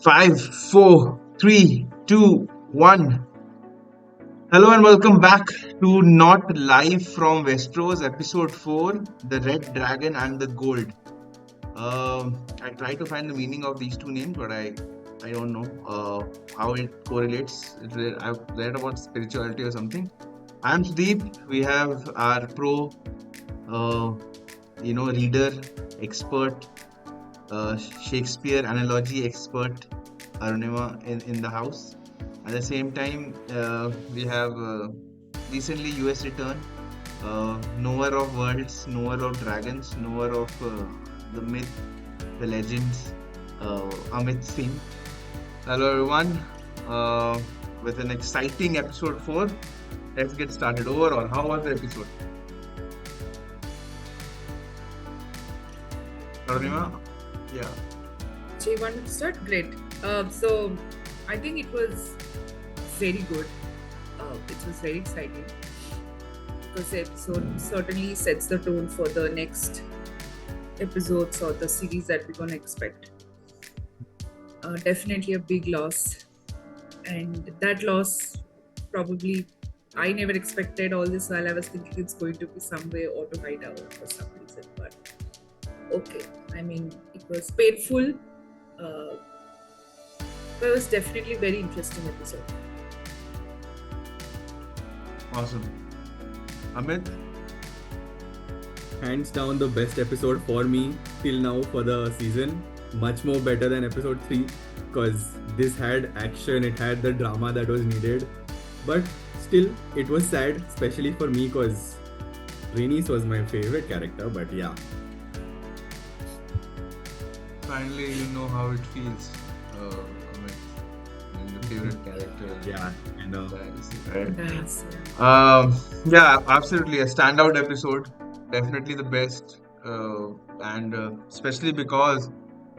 Five, four, three, two, one. Hello and welcome back to Not Live from Westeros, episode 4, The Red Dragon and the Gold. I try to find the meaning of these two names, but I don't know how it correlates. I've read about spirituality or something. I'm Sudeep. We have our uh, reader, expert, Shakespeare analogy expert, Arunima in the house. At the same time, we have recently US return, knower of worlds, knower of dragons, knower of the myth, the legends, Amit Singh. Hello everyone, uh, with an exciting episode 4. Let's get started. Overall, how was the episode? Arunima? Yeah. So you want to start? Great. So I think it was very good. It was very exciting because the episode certainly sets the tone for the next episodes or the series that we're gonna expect. Definitely a big loss, and that loss probably I never expected all this while I was thinking it's going to be some way auto hideout for some reason, but okay. I mean, it was painful. Uh, but it was definitely a very interesting episode. Awesome. Amit? Hands down the best episode for me till now for the season. Much more better than episode 3 because this had action, it had the drama that was needed. But still, it was sad, especially for me because Rhaenys was my favorite character. But yeah, Finally, you know how it feels, Amit, and the favorite character. yeah, I know. Right. Nice. Yeah, absolutely a standout episode. Definitely the best, and especially because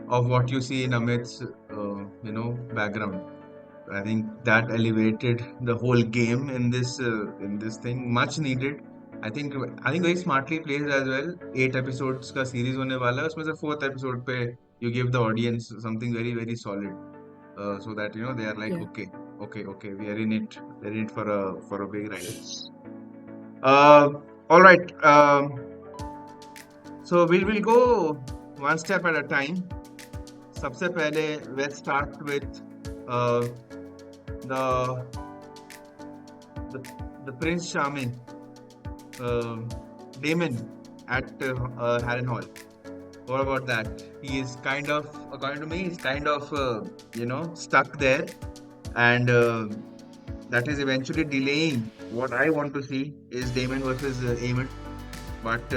of what you see in Amit's, background. I think that elevated the whole game in this thing. Much needed. I think very smartly placed as well. 8 episodes का series होने वाला है. उसमें से fourth episode पे you give the audience something very very solid, so that they are like Yeah. okay, we are in it. We're in it for a big ride. All right. So we'll go one step at a time. सबसे पहले let's start with uh, the the the Prince Charming, um Damon at Harrenhal. What about that? He is kind of, according to me, he's kind of stuck there, and that is eventually delaying what I want to see is Damon versus Aemon. But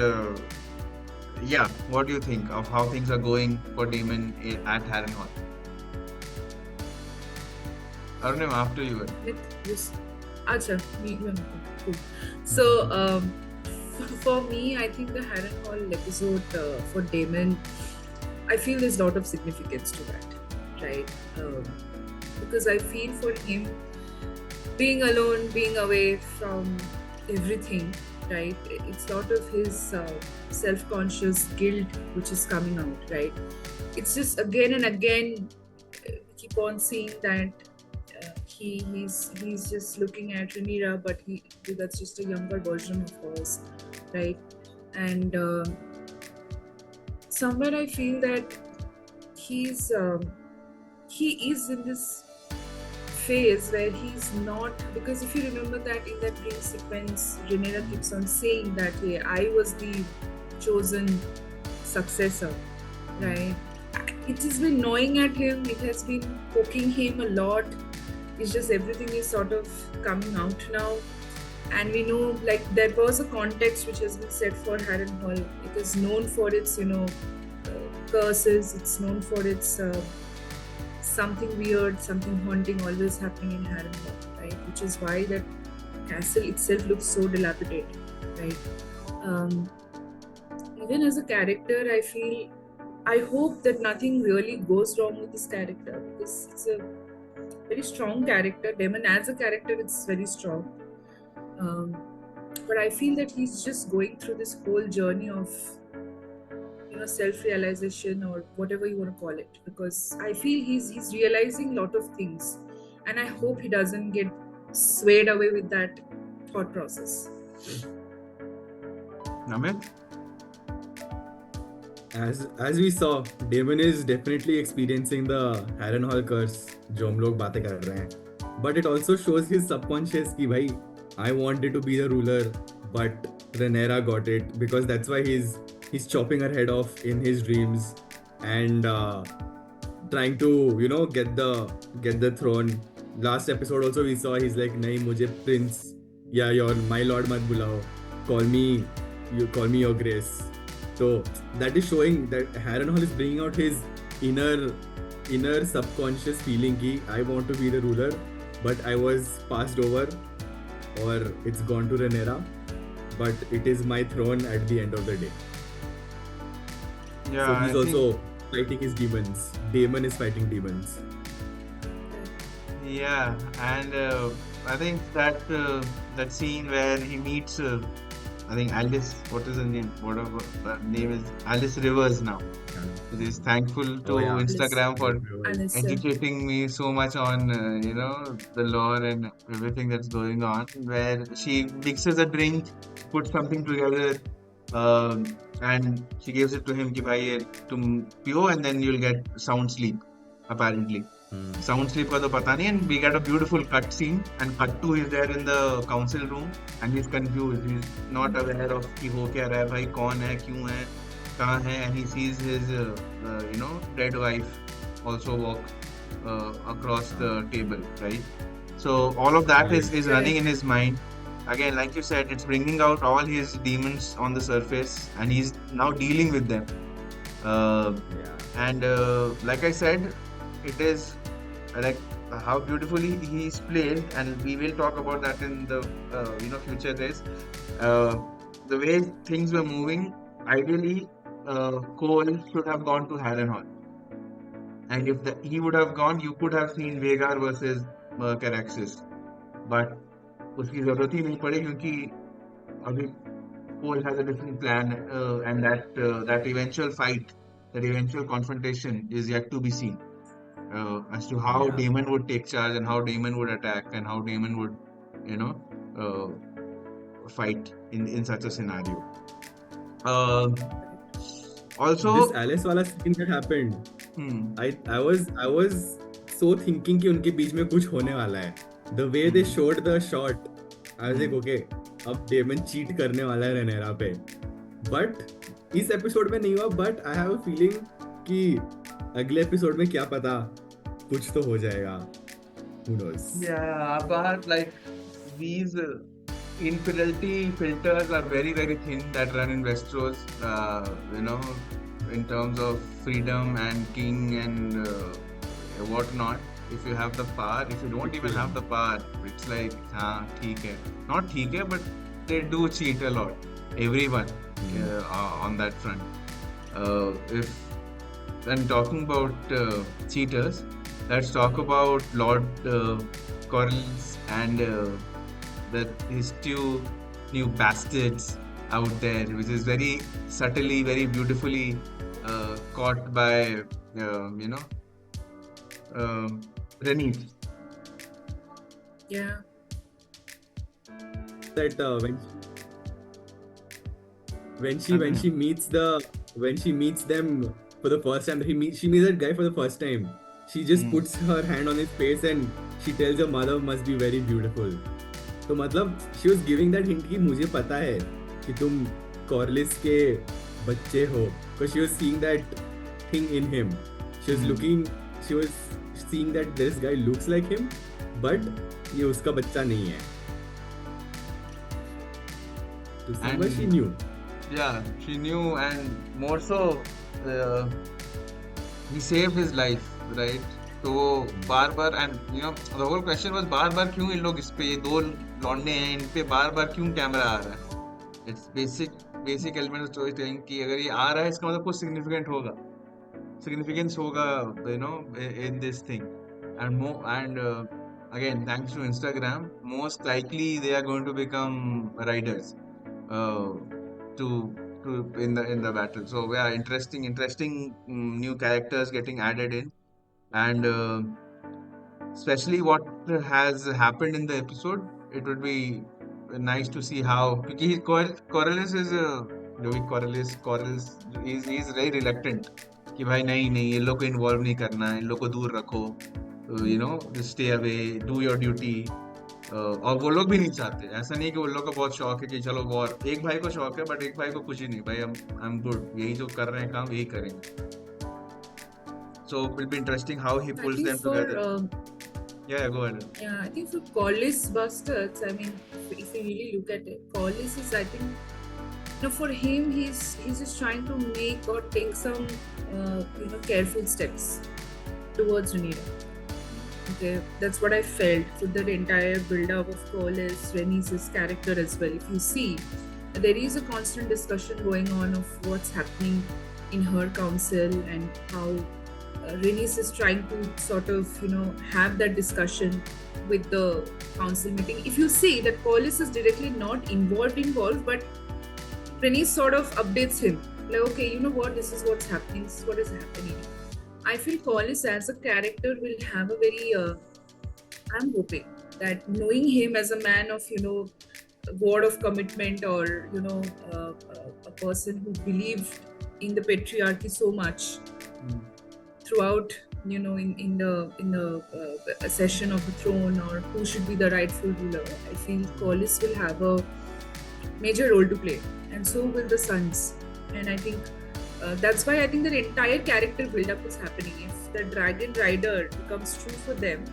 yeah, what do you think of how things are going for Damon at Harrenhal? Arunam, after you. With this, Acha, cool. So, for me, I think the Harrenhal episode for Damon, I feel there's a lot of significance to that, right? Because I feel for him, being alone, being away from everything, right? It's a lot of his self-conscious guilt which is coming out, right? It's just again and again keep on seeing that he's just looking at Rhaenyra, but that's just a younger version of hers, right? And somewhere I feel that he's he is in this phase where he's not, because if you remember that in that dream sequence, Rhaenyra keeps on saying that, hey, I was the chosen successor, right? It has been gnawing at him, it has been poking him a lot. It's just everything is sort of coming out now. And we know, like, there was a context which has been set for Harrenhal. It is known for its, curses. It's known for its something weird, something haunting always happening in Harrenhal, right? Which is why that castle itself looks so dilapidated, right? Even as a character, I hope that nothing really goes wrong with this character, because it's a very strong character. Damon as a character, it's very strong. But I feel that he's just going through this whole journey of, self-realization or whatever you want to call it, because I feel he's realizing a lot of things, and I hope he doesn't get swayed away with that thought process. Amit? As we saw, Damon is definitely experiencing the Harrenhal curse जो हम लोग बातें कर रहे हैं. But it also shows his subconscious कि भाई I wanted to be the ruler, but Rhaenyra got it, because that's why he's chopping her head off in his dreams and trying to get the throne. Last episode also we saw he's like नहीं मुझे prince या your my lord मत बुलाओ, call me your grace. So that is showing that Harrenhal is bringing out his inner subconscious feeling कि I want to be the ruler, but I was passed over, or it's gone to Rhaenyra, but it is my throne at the end of the day. Yeah, So he's I also think, fighting his demons. Daemon is fighting demons. yeah, and I think that scene where he meets, I think Alice, what is her name? Whatever her name is, Alice Rivers now. He's thankful to Oh, yeah. Instagram for Alice, educating me so much on the lore and everything that's going on, where she mixes a drink, puts something together, and she gives it to him कि भाई ये तुम पियो and then you'll get sound sleep, apparently. Sound sleep का तो पता नहीं, and we get a beautiful cut scene, and cut to is there in the council room and he's confused, he's not aware of कि हो क्या रहा है भाई, कौन है, क्यों है, कहाँ है, and he sees his dead wife also walk across the table, right? So all of that is running in his mind. Again, like you said, it's bringing out all his demons on the surface, and he's now dealing with them. And like I said, it is like how beautifully he's played, and we will talk about that in the future days. The way things were moving, ideally, Cole should have gone to Harrenhal, and if he would have gone, you could have seen Vhagar versus Caraxes, but उसकी जरूरत ही नहीं पड़ी क्योंकि अभी Cole has a different plan, and that eventual fight, that eventual confrontation is yet to be seen, as to how Yeah. Daemon would take charge and how Daemon would attack and how Daemon would, fight in such a scenario. Also, This Alice वाला scene that happened, I was so thinking कि उनके बीच में कुछ होने वाला है. The way they showed the shot, I was like, okay, अब Daemon cheat करने वाला है Rhaenyra पे. But इस episode में नहीं हुआ. But I have a feeling कि अगले episode में क्या पता कुछ तो हो जाएगा. Who knows? yeah, but like these infidelity filters are very, very thin that run in Westeros, in terms of freedom and king and whatnot. If you have the power, if you don't even have the power, it's like, ठीक है. Not ठीक है, but they do cheat a lot. Everyone on that front. If when talking about cheaters, let's talk about Lord Corlys and his two new bastards out there, which is very subtly, very beautifully caught by Rhaenys. yeah, That when she meets them for the first time, she meets that guy for the first time. She just puts her hand on his face and she tells her mother must be very beautiful. तो मतलब she was giving that hint कि मुझे पता है कि तुम Corlys के बच्चे हो, because she was seeing that thing in him. She was seeing that this guy looks like him, but ये उसका बच्चा नहीं है. So somewhere she knew. Yeah, she knew, and more so, he saved his life, right? तो वो बार बार, and the whole question was बार बार क्यों इन लोग इस पे, ये दो लौंडे हैं, इन पे बार बार क्यों कैमरा आ रहा है? It's basic element of story telling कि अगर ये आ रहा है इसका मतलब कुछ significance होगा, in this thing, and again, thanks to Instagram, most likely they are going to become riders, to in the battle. So yeah, interesting new characters getting added in, and especially what has happened in the episode. It would be nice to see how, because Corellis is जो भी Corellis is very reluctant कि भाई नहीं नहीं ये लोग को involve नहीं करना है, इन लोग को दूर रखो, you know, just stay away, do your duty. और वो लोग भी नहीं चाहते, ऐसा नहीं कि उन लोग को बहुत शौक है कि चलो वॉर, एक भाई को शौक है बट एक भाई को कुछ ही नहीं, भाई आई एम गुड, यही जो कर रहे हैं काम यही करेंगे. So it will be interesting how he I pulls think them for together. Yeah, go ahead. yeah, I think for Collis Bastards, I mean, if you really look at it, Collis is, I think, for him, he's just trying to make or take some careful steps towards Rhaenyra. Okay, that's what I felt through that entire build-up of Collis, Rhaenys' character as well. If you see, there is a constant discussion going on of what's happening in her council and how Rhaenys is trying to sort of, have that discussion with the council meeting. If you see that Collis is directly not involved, but Rhaenys sort of updates him. Like, okay, you know what, this is what's happening, this is what is happening. I feel Collis as a character will have a very, I'm hoping that knowing him as a man of, word of commitment, or, a person who believed in the patriarchy so much, throughout, in the session of the throne, or who should be the rightful ruler. I feel Collis will have a major role to play, and so will the sons. And I think that's why I think the entire character build-up is happening. If the Dragon Rider becomes true for them,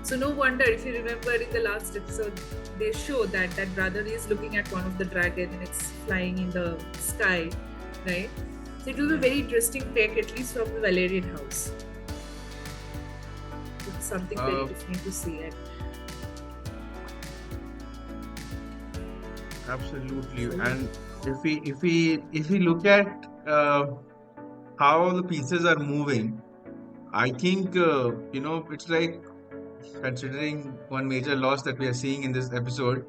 so no wonder, if you remember in the last episode, they show that brother is looking at one of the dragon and it's flying in the sky, right? So it will be very interesting take, at least from the Valerian house. It's something very different to see. Absolutely. And if we look at how the pieces are moving, I think it's like, considering one major loss that we are seeing in this episode,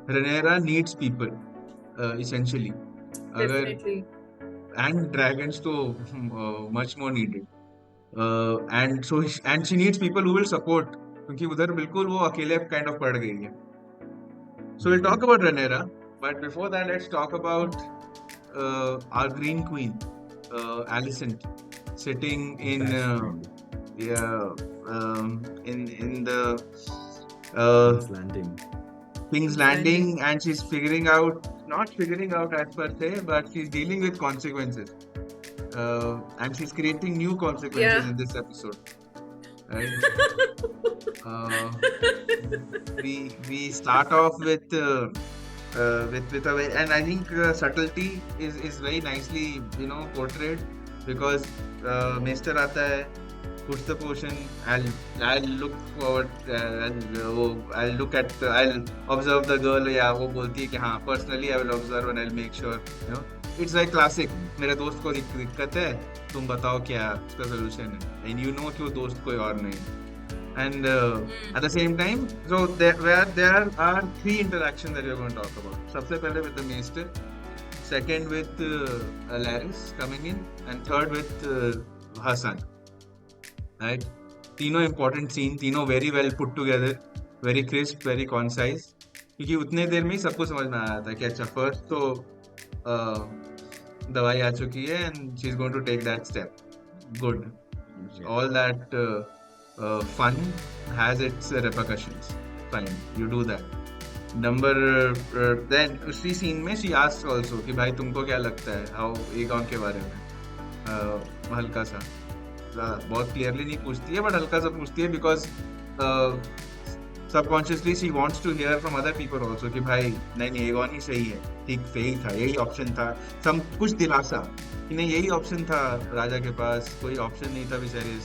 Rhaenyra needs people, essentially. Definitely. And dragons to much more needed. And she needs people who will support, क्योंकि उधर बिल्कुल वो अकेले kind of पड़ गई है. So we'll talk about Rhaenyra, but before that, let's talk about our Green Queen, Alicent, sitting in in the King's Landing, and she's not figuring out as per se, but she's dealing with consequences, and she's creating new consequences in this episode. Right? We start off with a way, and I think subtlety is very nicely portrayed, because Maester आता है, puts the potion. I'll look forward. I'll observe the girl. Yeah, वो बोलती है कि हाँ, personally I will observe and I'll make sure. It's like classic. मेरे दोस्त को दिक्कत है, तुम बताओ क्या उसका solution है. And you know कि वो दोस्त कोई और नहीं. And at the same time, so there are three interactions that we are going to talk about. सबसे पहले with the Maester, second with Larys coming in, and third with her son. Right? तीनों important scene, तीनों very well put together, very crisp, very concise. क्योंकि उतने देर में ही सबको समझ में आया था कि अच्छा first तो दवाई आ चुकी है and she's going to take that step. Good. All that fun has its repercussions. Fine, you do that. Then उसी scene में she asks also कि भाई तुमको क्या लगता है how Aegon के बारे में, हल्का सा, बहुत क्लियरली नहीं पूछती है बट हल्का सा पूछती है, because subconsciously she wants to hear from other people also कि भाई नहीं एगॉन ही सही है, ठीक सही था, यही ऑप्शन था, सब कुछ दिलासा कि नहीं यही ऑप्शन था, राजा के पास कोई ऑप्शन नहीं था विसेरिस,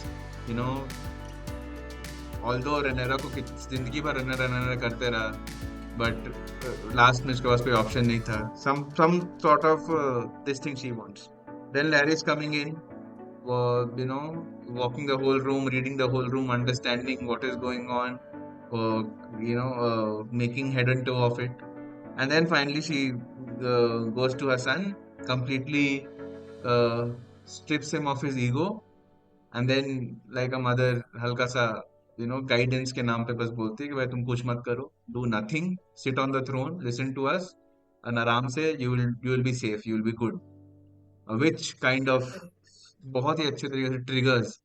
ऑल्दो Rhaenyra को जिंदगी भर रनर करते रहा, बट लास्ट में उसके पास कोई ऑप्शन नहीं था, some sort of this thing she wants. Then Larys coming in, walking the whole room, reading the whole room, understanding what is going on, making head and toe of it, and then finally she goes to her son completely strips him of his ego, and then like a mother हल्का सा guidance के नाम पे बस बोलती है कि भाई तुम कुछ मत करो, do nothing, sit on the throne, listen to us, and आराम से you will be safe, you will be good, which kind of Correct. बहुत ही अच्छे तरीके से triggers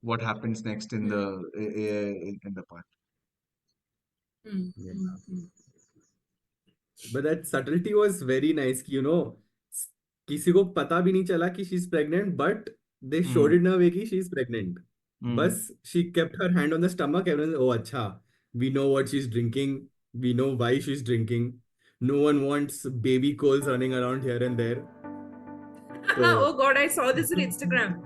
what happens next in the Hmm. in the part. Hmm. Yeah. Hmm. Hmm. But that subtlety was very nice. किसी को पता भी नहीं चला कि she's pregnant, but they showed it in a way कि she's pregnant. Hmm. बस she kept her hand on the stomach. Everyone, oh अच्छा, we know what she's drinking. We know why she's drinking. No one wants baby Coles running around here and there. Oh So God, I saw this on Instagram.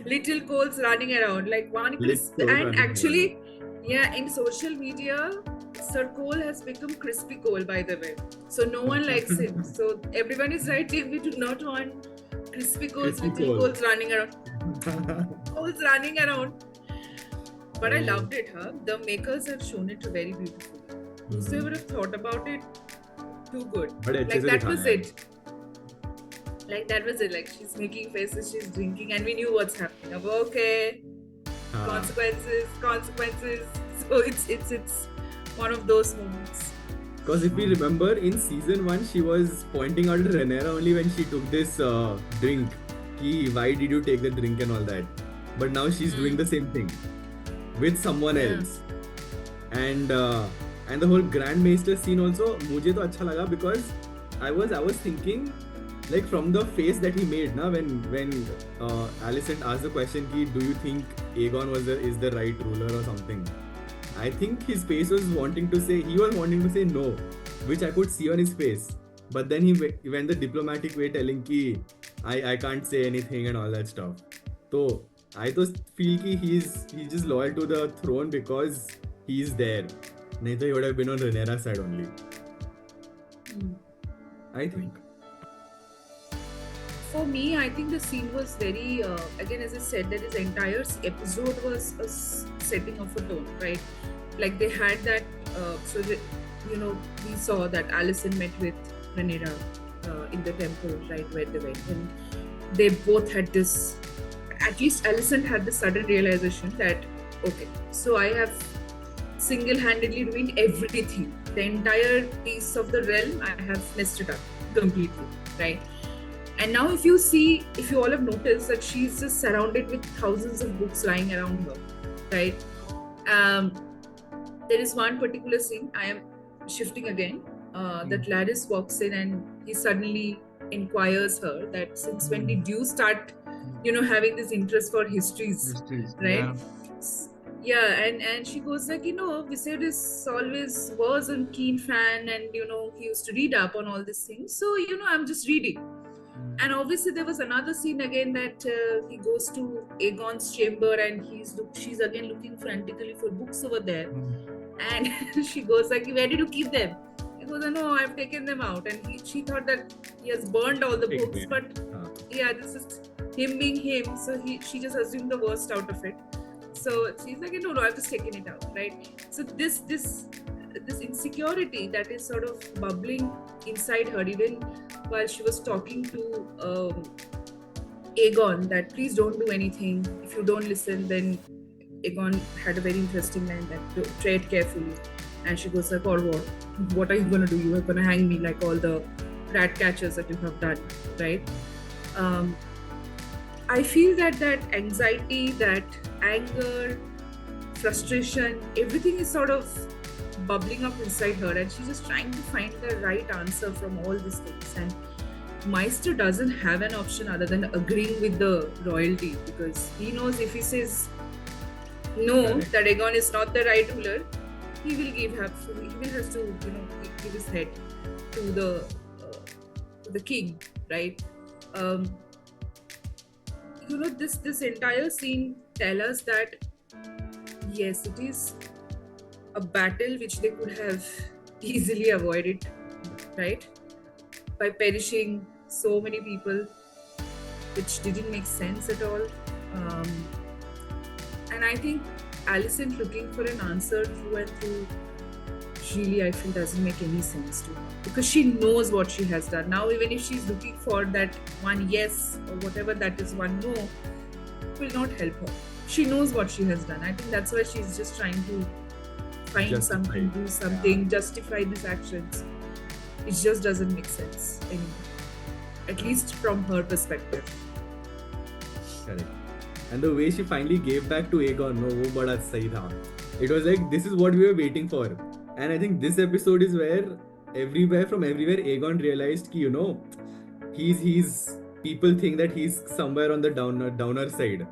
Little Coles running around like one little crisp, Coles and running actually, around. yeah, in social media, Sir Cole has become Crispy Cole, by the way. So no one likes him. So everyone is writing, we do not want Crispy Coles, Crispy Little Cole. Coles running around. Coles running around. But I loved it, huh? The makers have shown it very beautifully. Whosoever have thought about it, too good. बड़े अच्छे Like से that दिखाया was है. it. Like that was it. Like she's making faces, she's drinking, and we knew what's happening. Of okay, हाँ. consequences. So it's one of those moments. Because if we remember in season 1, she was pointing out Rhaenyra only when she took this drink. Ki, why did you take the drink and all that? But now she's doing the same thing with someone Yeah. else. And the whole Grand Maester scene also, मुझे तो अच्छा लगा because I was thinking like from the face that he made na when Alicent asked the question ki, do you think Aegon is the right ruler or something? I think his face was wanting to say no, which I could see on his face. But then he went the diplomatic way, telling ki I can't say anything and all that stuff. So I just feel ki he's just loyal to the throne because he's there. Nahi to he would have been on Rhaenyra's side only. I think. For me, I think the scene was very, again, as I said, that his entire episode was a setting of a tone, right? Like they had that, so that, we saw that Alicent met with Rhaenyra in the temple, right, where they went. And they both had this, at least Alicent had the sudden realization that, okay, so I have single-handedly ruined everything. The entire piece of the realm, I have messed it up completely, right? And now if you all have noticed that she's just surrounded with thousands of books lying around her, right? There is one particular scene, I am shifting again, that Larys walks in and he suddenly inquires her that since when did you start, having this interest for histories, right? Yeah, and she goes like, Viserys always was a keen fan and, he used to read up on all these things. So, I'm just reading. And obviously there was another scene again that he goes to Aegon's chamber and she's again looking frantically for books over there. And she goes like, where did you keep them? He goes, no, I've taken them out. And she thought that he has burned all the books, but yeah, this is him being him. So she just assumed the worst out of it. So she's like, no, I've just taken it out, right? So this insecurity that is sort of bubbling inside her, even while she was talking to Aegon, that please don't do anything. If you don't listen, then Aegon had a very interesting line that tread carefully. And she goes like, or what? What are you going to do? You are going to hang me like all the rat catchers that you have done, right? I feel that anxiety, that anger, frustration, everything is sort of bubbling up inside her and she's just trying to find the right answer from all these things. And Maester doesn't have an option other than agreeing with the royalty, because he knows if he says no, that Aegon is not the right ruler, he will have to give his head to the king, right? This entire scene tells us that yes, it is a battle which they could have easily avoided, right? By perishing so many people, which didn't make sense at all. And I think Alicent, looking for an answer through and through, really I feel doesn't make any sense to her, because she knows what she has done. Now even if she's looking for that one yes or whatever that is one no, it will not help her. She knows what she has done. I think that's why she's just trying to find Justify something, it. do something, justify these actions. It just doesn't make sense anymore, at least from her perspective. Correct. And the way she finally gave back to Aegon, no, वो बड़ा सही था. It was like, this is what we were waiting for. And I think this episode is where from everywhere Aegon realized कि, you know, he's people think that he's somewhere on the downer side.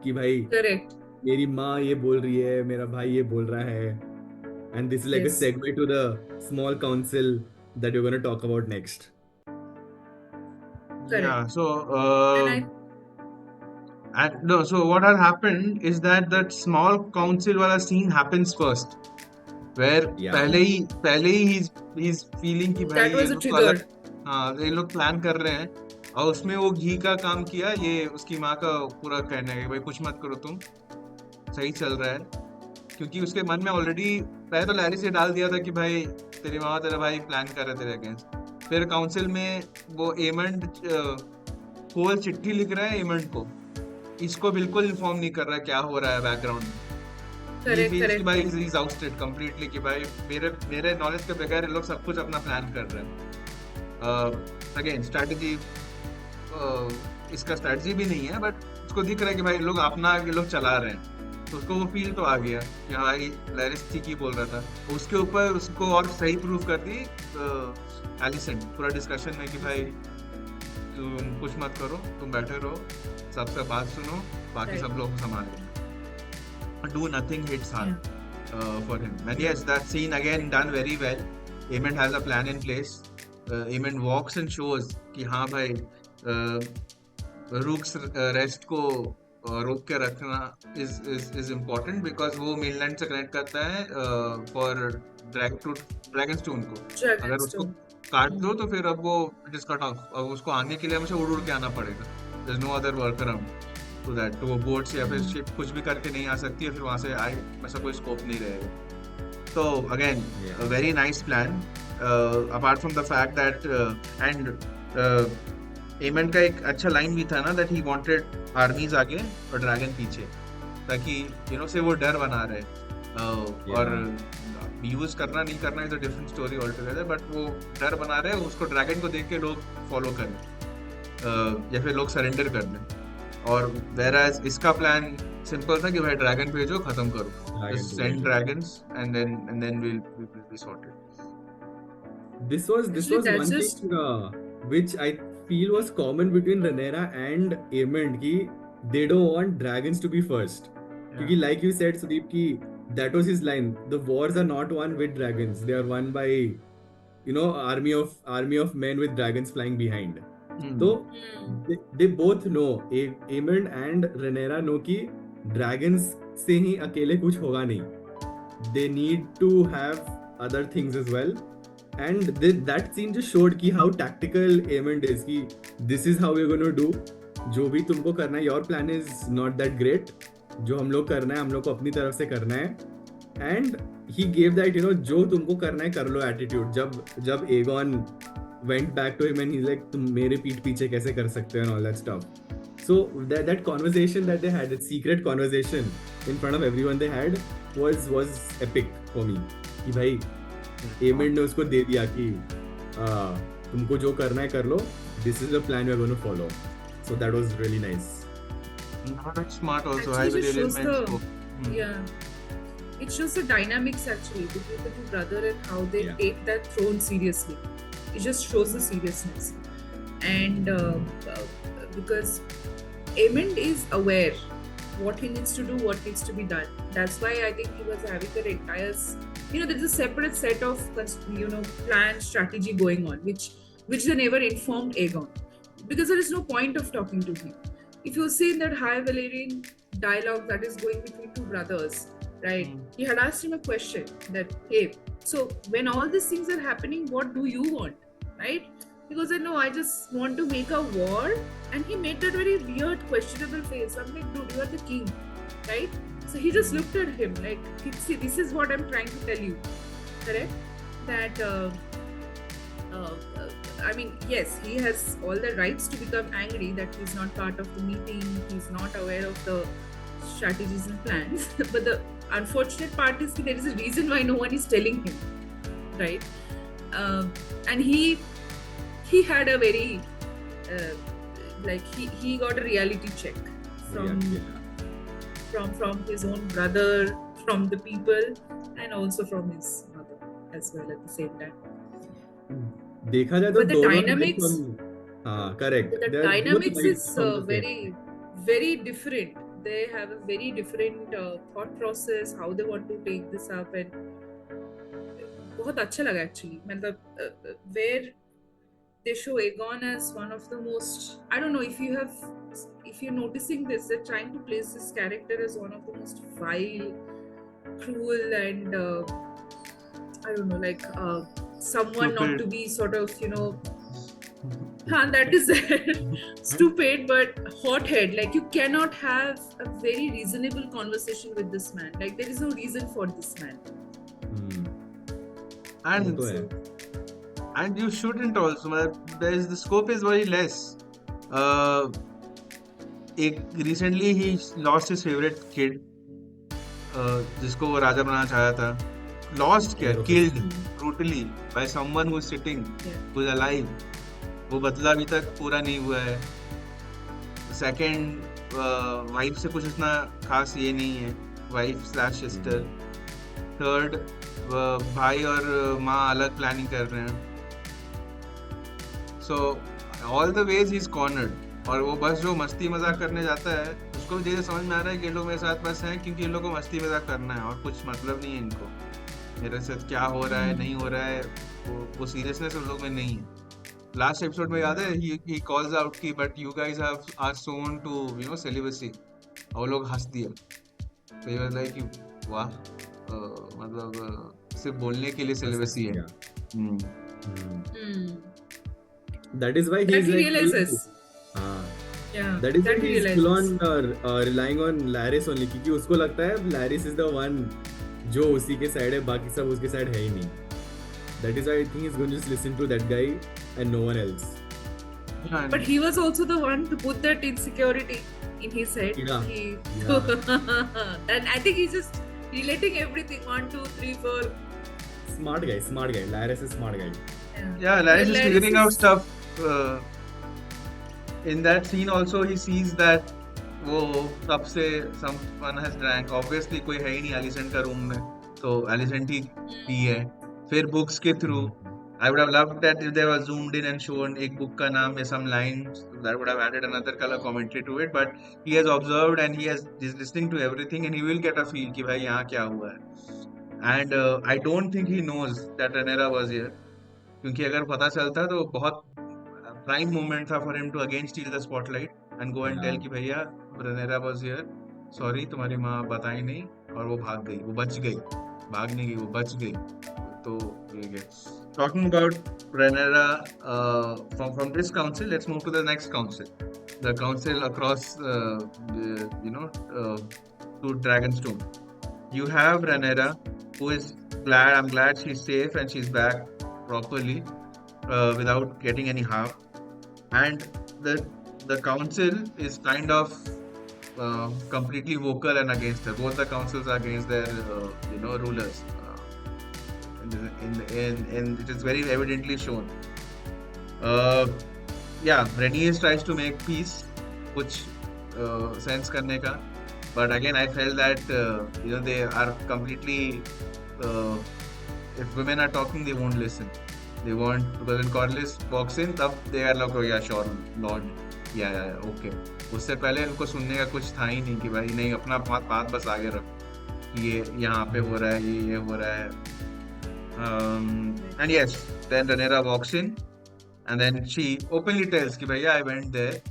कि भाई Correct. मेरी माँ ये बोल रही है, मेरा भाई ये बोल रहा है. And this is like Yes. a segue to the small council that you're going to talk about next. Correct. Yeah, so And no, so what has happened is that small council wala scene happens first, where Yeah. पहले ही he's feeling कि भाई that was ये a लोग तो trigger. अलग, हाँ ये लोग प्लान कर रहे हैं, और उसमें वो घी का काम किया, ये उसकी माँ का पूरा कहना है कि भाई कुछ मत करो तुम, सही चल रहा है, क्योंकि उसके मन में ऑलरेडी पहले तो लैरी से डाल दिया था कि भाई तेरी माँ तेरा भाई प्लान कर रहे तेरे अगेंस्ट. फिर काउंसिल में वो एमंड कोल चिट्ठी लिख रहा है एमंड को, इसको बिल्कुल इन्फॉर्म नहीं कर रहा है क्या हो रहा है बैकग्राउंड में. Correct. भाई इज आउटस्टेड कंप्लीटली कि भाई मेरे नॉलेज के बगैर ये लोग सब कुछ अपना प्लान कर रहे हैं. अगेन स्ट्रैटेजी, इसका स्ट्रैटेजी भी नहीं है, बट उसको दिख रहा है कि भाई लोग अपना ये लोग चला रहे हैं, तो उसको वो फील तो आ गया कि हाँ लैरिस ठीक ही बोल रहा था. उसके ऊपर उसको और सही प्रूव कर दी एलिसेंट पूरा डिस्कशन में कि भाई तुम कुछ मत करो, तुम बैठे रहो, सबसे बात सुनो, बाकी सब लोग संभाल लेंगे. Do nothing hits hard for him. And yes, that scene again done very well. Aemond has a plan in place. Aemond walks and shows कि हाँ भाई Rook's rest को रोक के रखना is important, because वो mainland से connect करता है for Dragonstone को. अगर उसको काट दो तो फिर अब वो it is cut off. अब उसको आने के लिए हमेशा उड़ के आना पड़ेगा. There's no other workaround to that. तो वो बोट से या फिर शिप कुछ भी करके नहीं आ सकती है, फिर वहाँ से आए ऐसा कोई स्कोप नहीं रहेगा. तो again a very nice plan, apart from the fact that and Aemond का एक अच्छा लाइन भी था ना, that he wanted armies आगे और ड्रैगन पीछे, ताकि you know से वो डर बना रहे. और यूज करना नहीं करना is a different story all together, but वो डर बना रहे, उसको ड्रैगन को देख के लोग फॉलो करें या फिर लोग सरेंडर कर दें. और whereas इसका प्लान सिंपल था कि भाई ड्रैगन भेजो, खत्म करो, just send dragons and then we'll be sorted. This was Actually, one that's just- thing which I feel was common between Rhaenyra and Aemond, कि they don't want dragons to be first. Because like you said, Sudeep, कि that was his line. The wars are not won with dragons; they are won by, you know, army of men with dragons flying behind. So they both know, Aemond and Rhaenyra know कि dragons से ही अकेले कुछ होगा नहीं. They need to have other things as well. And that scene just showed कि how tactical Aemond is, कि this is how we're going to do. जो भी तुमको करना है, your plan is not that great. जो हम लोग करना है, हम लोग को अपनी तरफ से करना है. And he gave that, you know, जो तुमको करना है कर लो attitude. जब Aegon went back to him and he's like, तुम मेरे पीठ पीछे कैसे कर सकते हो and all that stuff. So that conversation that they had, that secret conversation in front of everyone they had, was epic for me. कि भाई Aemond ने उसको दे दिया कि तुमको जो करना है कर लो. This is the plan we're going to follow. So that was really nice. That's smart also. Actually, Highway it shows Railman the- spoke. Yeah, it shows the dynamics actually between the two brothers and how they Yeah. take that throne seriously. It just shows the seriousness, and because Aemond is aware what he needs to do, what needs to be done. That's why I think he was having an entire, there's a separate set of plan strategy going on, which they never informed Aegon, because there is no point of talking to him. If you see in that High Valyrian dialogue that is going between two brothers, right? He had asked him a question that, hey, so when all these things are happening, what do you want, right? Because I know I just want to make a war, and he made that very weird, questionable face. I'm like, dude, you are the king, right? So he just looked at him like, see, this is what I'm trying to tell you. correct? That I mean, yes, he has all the rights to become angry that he's not part of the meeting, he's not aware of the strategies and plans. But the unfortunate part is that there is a reason why no one is telling him, right? And he had a very he got a reality check from his own brother, from the people, and also from his mother as well at the same time. देखा जाए तो But the दोनों dynamics, हाँ correct. the They are both dynamics right is from the same. very, very different. They have a very different thought process, how they want to take this up, and बहुत अच्छा लगा actually. मतलब where they show Aegon as one of the most, I don't know if you're noticing this, they're trying to place this character as one of the most vile, cruel, and I don't know, like someone Stupid. not to be sort of, that is stupid, but hothead. Like, you cannot have a very reasonable conversation with this man. Like, there is no reason for this man. And वो तो है. and you shouldn't also. मतलब there is the scope is very less. Recently he lost his favorite kid, जिसको वो राजा बनाना चाहा था. Lost क्या? Killed brutally by someone who is sitting, who is alive. वो बदला अभी तक पूरा नहीं हुआ है. Second, वाइफ से कुछ इतना खास ये नहीं है, wife/sister. Third, भाई और माँ अलग प्लानिंग कर रहे हैं. So all the ways he's cornered. और वो बस जो मस्ती मजाक करने जाता है, उसको धीरे समझ में आ रहा है कि ये लोग मेरे साथ बस हैं क्योंकि इन लोगों को मस्ती मजाक करना है और कुछ मतलब नहीं है इनको. मेरे साथ क्या हो रहा है नहीं हो रहा है, वो सीरियसनेस उन लोग में नहीं है. लास्ट एपिसोड में याद है he calls out कि but you guys are sown to celibacy. और वो लोग हंस दिया. तो ये like वाह, मतलब सिर्फ बोलने के लिए celibacy है. That is why he That is he like realizes. Yeah. That is why he is full on relying on Laris only, क्योंकि उसको लगता है Laris is the one जो उसी के साइड है, बाकी सब उसके साइड है ही नहीं. That is why I think he's going to just listen to that guy and no one else. But he was also the one to put that insecurity in his head. And I think he's just relating everything. 1, 2, 3, 4. Smart guy. Laris is smart guy. Yeah, Laris is figuring out stuff. In that scene also he sees that वो तब से someone has drank. Obviously कोई है ही नहीं Alicent का room में, तो Alicent ही P है. फिर books के through, I would have loved that if they were zoomed in and shown एक book का नाम या some lines that would have added another color commentary to it. But he has observed and he's listening to everything and he will get a feel कि भाई यहाँ क्या हुआ है. And I don't think he knows that Rhaenyra was here, क्योंकि अगर पता चलता तो बहुत prime moment था for him to again steal the spotlight and go and tell कि भैया Rhaenyra was here, sorry तुम्हारी माँ बताई नहीं, और वो भाग गई, वो बच गई, भाग नहीं गई, वो बच गई. तो ये गए. Talking about Rhaenyra, from this council, let's move to the next council, the council across to Dragonstone. You have Rhaenyra, who is glad. I'm glad she's safe and she's back properly, without getting any harm. And the council is kind of completely vocal and against her. Both the councils are against their rulers, and it is very evidently shown. Rhaenys tries to make peace, कुछ sense करने का, but again I felt that they are completely, if women are talking they won't listen. They want, because when Corlys walks in, तब they are like, oh yeah, sure, Lord, yeah, okay. उससे पहले उनको सुनने का कुछ था ही नहीं कि भाई नहीं, अपना बात बस आगे रख, ये यहाँ पे हो रहा है, ये हो रहा है. And yes, then Rhaenyra walks in and then she openly tells कि भैया I went there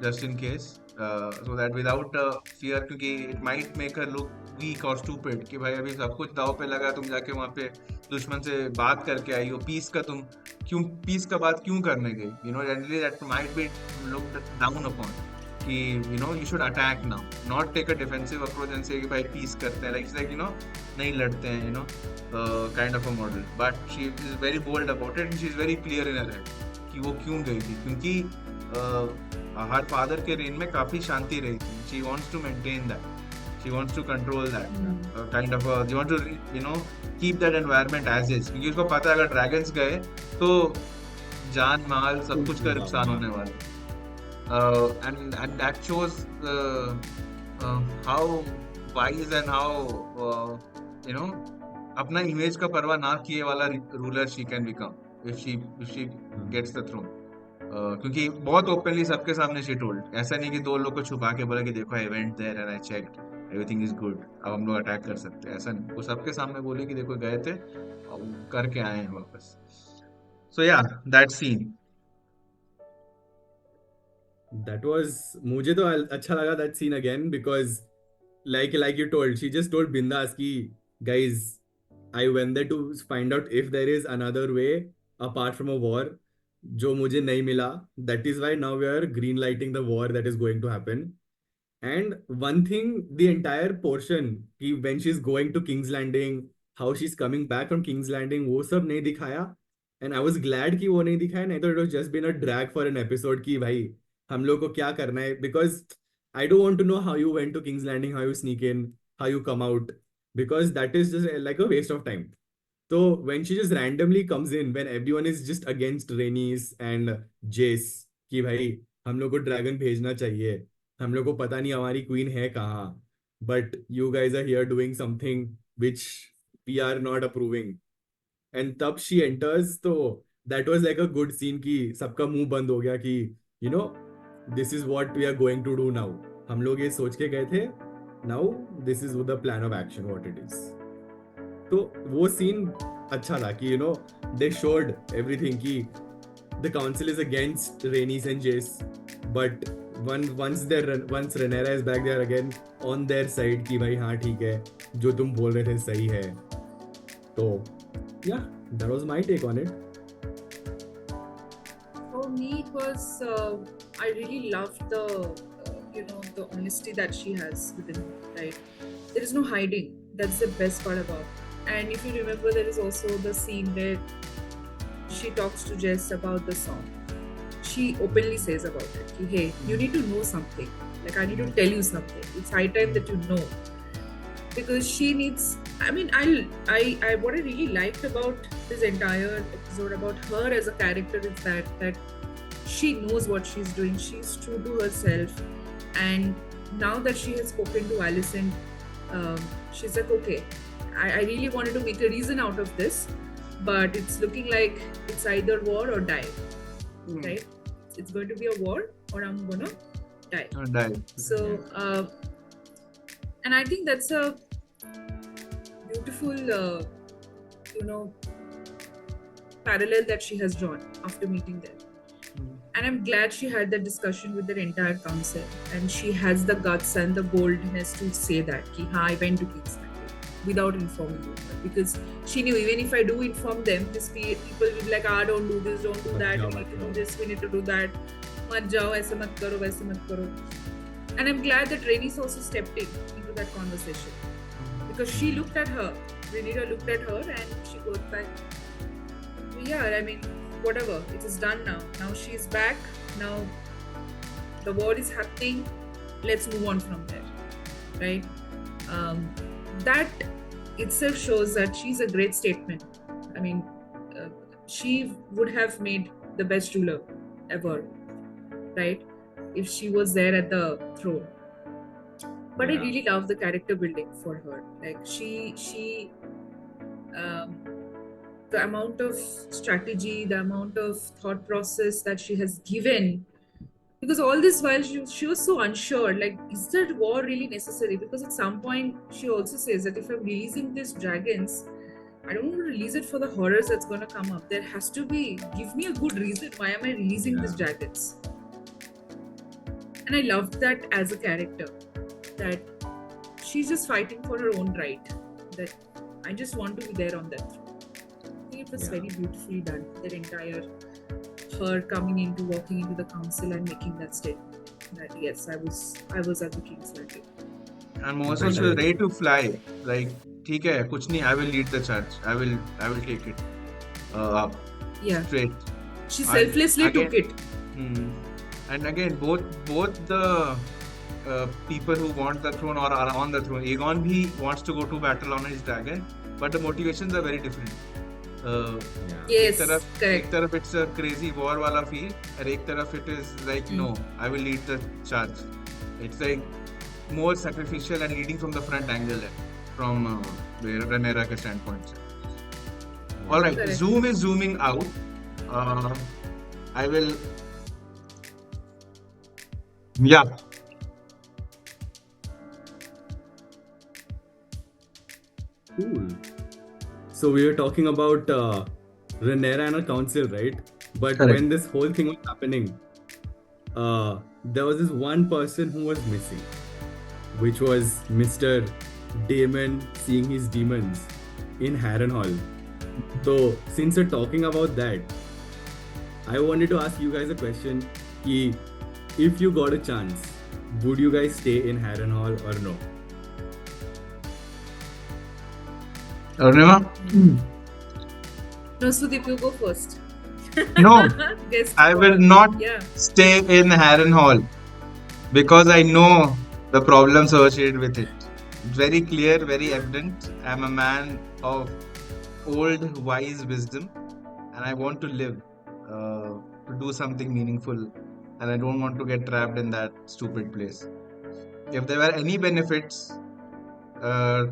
just in case, so that without fear, क्योंकि it might make her look weak or stupid कि भाई अभी सब कुछ दाव पे लगा, तुम जाके वहाँ पे दुश्मन से बात करके आई हो, पीस का बात क्यों करने गई. Generally that might be looked down upon, कि you should attack now, not take a defensive approach and say कि भाई peace करते हैं, like नहीं लड़ते हैं, kind of a model. But she is very bold about it and she is very clear in her head कि वो क्यों गई थी, क्योंकि her father के reign में काफी शांति रही थी. She wants to maintain that. She wants to control that. Kind of she wants to keep that environment as is, क्योंकि उसको पता है अगर dragons गए तो जान माल सब कुछ का नुकसान होने वाला है. And that shows how wise and how अपना इमेज का परवाह ना किए वाला ruler she can become if she gets the throne. क्योंकि बहुत ओपनली सबके सामने she told, ऐसा नहीं कि दो लोग को छुपा के बोला कि देखो I went there and I checked, everything is good, अब हम लोग अटैक कर सकते हैं, ऐसा नहीं. वो सबके सामने बोले कि देखो गए थे करके आए हैं वापस. So yeah, that scene. That was मुझे तो अच्छा लगा that scene again because like you told, she just told Bindas कि guys, I went there to find out if there is another way apart from a war जो मुझे नहीं मिला. That is why now we are green lighting the war that is going to happen. And one thing, the entire portion कि when she's going to King's Landing, how she's coming back from King's Landing, वो सब नहीं दिखाया. And I was glad कि वो नहीं दिखाया, नहीं तो it was just been a drag for an episode कि भाई हम लोग को क्या करना है, because I don't want to know how you went to King's Landing, how you sneak in, how you come out, because that is just like a waste of time. So when she just randomly comes in, when everyone is just against Rhaenys and Jace कि भाई हम लोग को dragon भेजना चाहिए, हम लोग को पता नहीं हमारी क्वीन है कहाँ, but you guys are here doing something which we are not approving. And तब she enters, तो that was like a good scene कि सबका मुंह बंद हो गया कि this is what we are going to do now. हम लोग ये सोच के गए थे, now this is the plan of action what it is. तो वो सीन अच्छा था कि they showed everything कि the council is against Rhaenys and Jace, but once Rhaenyra is back, they are again on their side कि भाई हाँ ठीक है, जो तुम बोल रहे थे सही है. तो yeah, that was my take on it. For me, it was I really loved the the honesty that she has within her. Right, there is no hiding. That's the best part about it. And if you remember, there is also the scene where she talks to Jess about the song. She openly says about it, hey, you need to know something. Like, I need to tell you something. It's high time that you know. Because she needs, I mean, what I really liked about this entire episode about her as a character is that she knows what she's doing. She's true to herself. And now that she has spoken to Alicent, she's like, okay, I really wanted to make a reason out of this, but it's looking like it's either war or die, right? It's going to be a war or I'm gonna die. Or die. So, and I think that's a beautiful, parallel that she has drawn after meeting them. And I'm glad she had that discussion with their entire council, and she has the guts and the boldness to say that, ki, I went to King's Landing without informing you, because she knew even if I do inform them, these people will be like, don't do this, don't do that, we need to do this, we need to do that, mat jao, aise mat karo, waise mat karo. And I'm glad that Rhaenys also stepped into that conversation, because she looked at her, Rhaenyra looked at her, and she goes back, yeah, I mean, whatever, it is done now. Now she is back, now the war is happening, let's move on from there, right? That itself shows that she's a great statement. I mean, she would have made the best ruler ever, right? If she was there at the throne. But I really love the character building for her. Like the amount of strategy, the amount of thought process that she has given, because all this while she was so unsure, like, is that war really necessary? Because at some point she also says that if I'm releasing these dragons, I don't want to release it for the horrors that's going to come up. There has to be, give me a good reason why am I releasing these dragons. And I loved that as a character, that she's just fighting for her own right, that I just want to be there on that throne. I think it was very beautifully done, that entire her coming into, walking into the council and making that statement. that yes, I was at the King's Landing. And Moses was ready to fly. Like, ठीक है, कुछ नहीं. I will lead the charge. I will take it up Yeah, straight. she And selflessly took again, it. hmm, and again, both the people who want the throne or are on the throne. Aegon he wants to go to battle on his dragon, but the motivations are very different. Yeah. Yes, एक correct. तरफ it's a crazy war वाला feel, और एक तरफ it is like no, I will lead the charge. It's like more sacrificial and leading from the front angle from Rhaenyra के standpoint से. All right, Correct. Zoom is zooming out. I will. Yeah. Cool. So we were talking about Rhaenyra and her council, right? But Correct. when this whole thing was happening, there was this one person who was missing, which was Mr. Daemon seeing his demons in Harrenhal. So since we're talking about that, I wanted to ask you guys a question. Ki, if you got a chance, would you guys stay in Harrenhal or no? Arunima? No, Sudeep, you go first. No, Guess I what? will not Yeah. stay in Harrenhal because I know the problems associated with it. It's very clear, very evident. I'm a man of old, wise wisdom, and I want to live, to do something meaningful, and I don't want to get trapped in that stupid place. If there were any benefits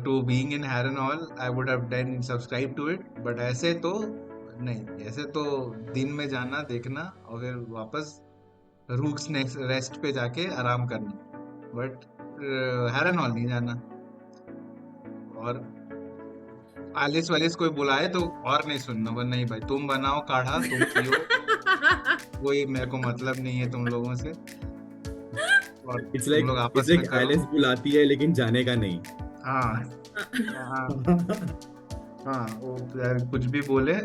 to being in Harrenhal, I would have then subscribed to it. But ऐसे तो नहीं, ऐसे तो दिन में जाना देखना और फिर वापस रूक्स रेस्ट पे जाके आराम करना. बट Harrenhal नहीं जाना. और आलिस वालिस कोई बुलाए तो और नहीं सुनना. पर नहीं भाई, तुम बनाओ काढ़ा, तुम पियो, कोई मेरे को मतलब नहीं है तुम लोगों से. और It's तुम like लोग आपस में करो. Alice बुलाती है लेकिन जाने का नहीं. हाँ हाँ हाँ, वो यार कुछ भी बोले,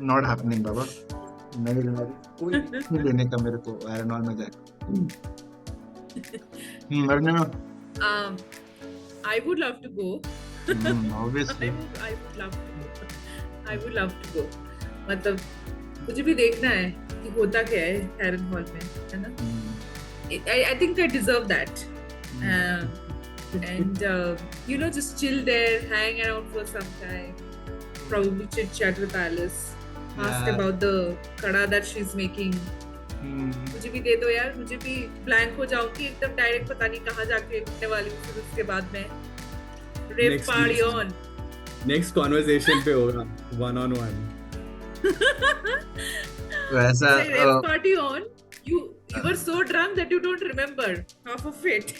नॉट हैपनिंग बाबा. नहीं लेना, कोई नहीं लेने का मेरे को Harrenhal में जाके. Arunima? I would love to go. Obviously. I would love to go. I would love to go. मतलब मुझे भी देखना है कि होता क्या है Harrenhal में, है ना? I think I deserve that. And you know, just chill there, hang around for some time, probably chit chat with Alice, ask Yeah. about the kada that she's making. मुझे भी दे दो यार, मुझे भी ब्लैंक हो जाऊंगी एकदम डायरेक्ट, पता नहीं कहाँ जाके उठने वाली हूँ. फिर उसके बाद में rape Next party week. On. Next conversation पे होगा one on one. वैसा rape party on. You were so drunk that you don't remember half of it.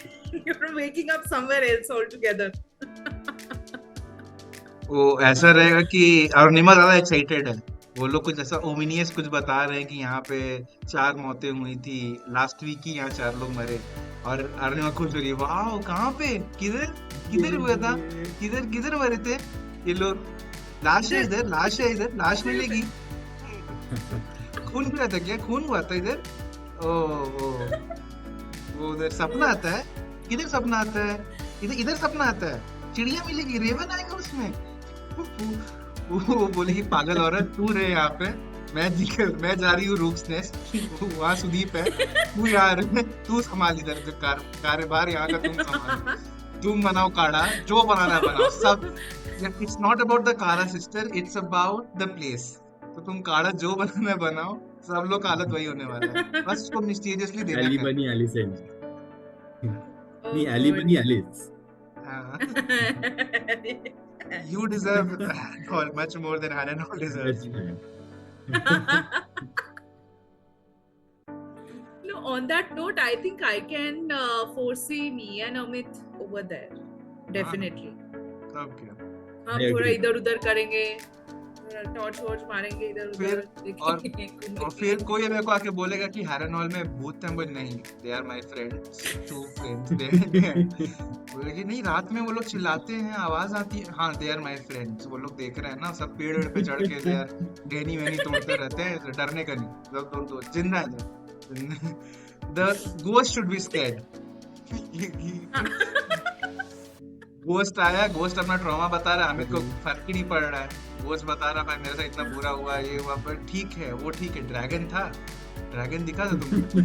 You're waking up somewhere else altogether. वो ऐसा रहेगा कि अरुणिमा ज्यादा एक्साइटेड है. वो लोग कुछ ऐसा ओमिनियस कुछ बता रहे हैं कि यहाँ पे 4 मौतें हुई थी लास्ट वीक ही, यहाँ 4 लोग मरे, और अरुणिमा खुश हो रही है. वाह, कहाँ पे, किधर हुआ था, किधर मरे थे ये लोग. लाश है इधर, लाश मिलेगी. खून गिरा था क्या, खून हुआ था इधर. ओ वो उधर सपना आता है. किधर सपना आता है, इधर सपना आता है. चिड़िया मिलेगी, रेवन आएगा उसमें. वो बोले कि पागल औरत, तू रहे यहाँ पे, मैं जा रही हूँ रूक्स नेस्ट, वहाँ सुदीप है, तू यार तू संभाल इधर जो कार्यभार यहाँ का, तुम संभाल, तुम बनाओ काढ़ा, जो बनाना बनाओ सब. इट्स नॉट अबाउट द काढ़ा sister, it's about the place. तो तुम काढ़ा जो बनाना बनाओ, सब लोग का हालत वही होने वाला है. बस उसको मिस्टीरियसली देना Ali है. बनी Alicent. Oh, नहीं, Ali God. बनी Alice. हाँ. You deserve Harrenhal much more than Harrenhal deserves you. No, on that note, I think I can foresee me and Amit over there. Definitely. Okay. हम I थोड़ा agree. इधर उधर करेंगे, torch वॉर्च मारेंगे इधर उधर, फिर और देखेंगे, और फिर कोई मेरे को आके बोलेगा कि Harrenhal में भूत हैं. बोल नहीं, they are my friends, two friends. बोले कि नहीं, रात में वो लोग चिल्लाते हैं, आवाज आती है. हाँ, they are my friends. वो लोग देख रहे हैं ना, सब पेड़ पे चढ़ के they are डेनी वेनी तोड़ते रहते हैं. डरने का नहीं, सब तो जिंदा है. The ghost should be scared. Ghost आया, घोस्ट अपना ट्रॉमा बता रहा है, अमित को फर्क ही नहीं पड़ रहा है। घोस्ट बता रहा भाई मेरे साथ इतना बुरा हुआ, ये हुआ, पर ठीक है, वो ठीक है। ड्रैगन था, ड्रैगन दिखा था तुमको?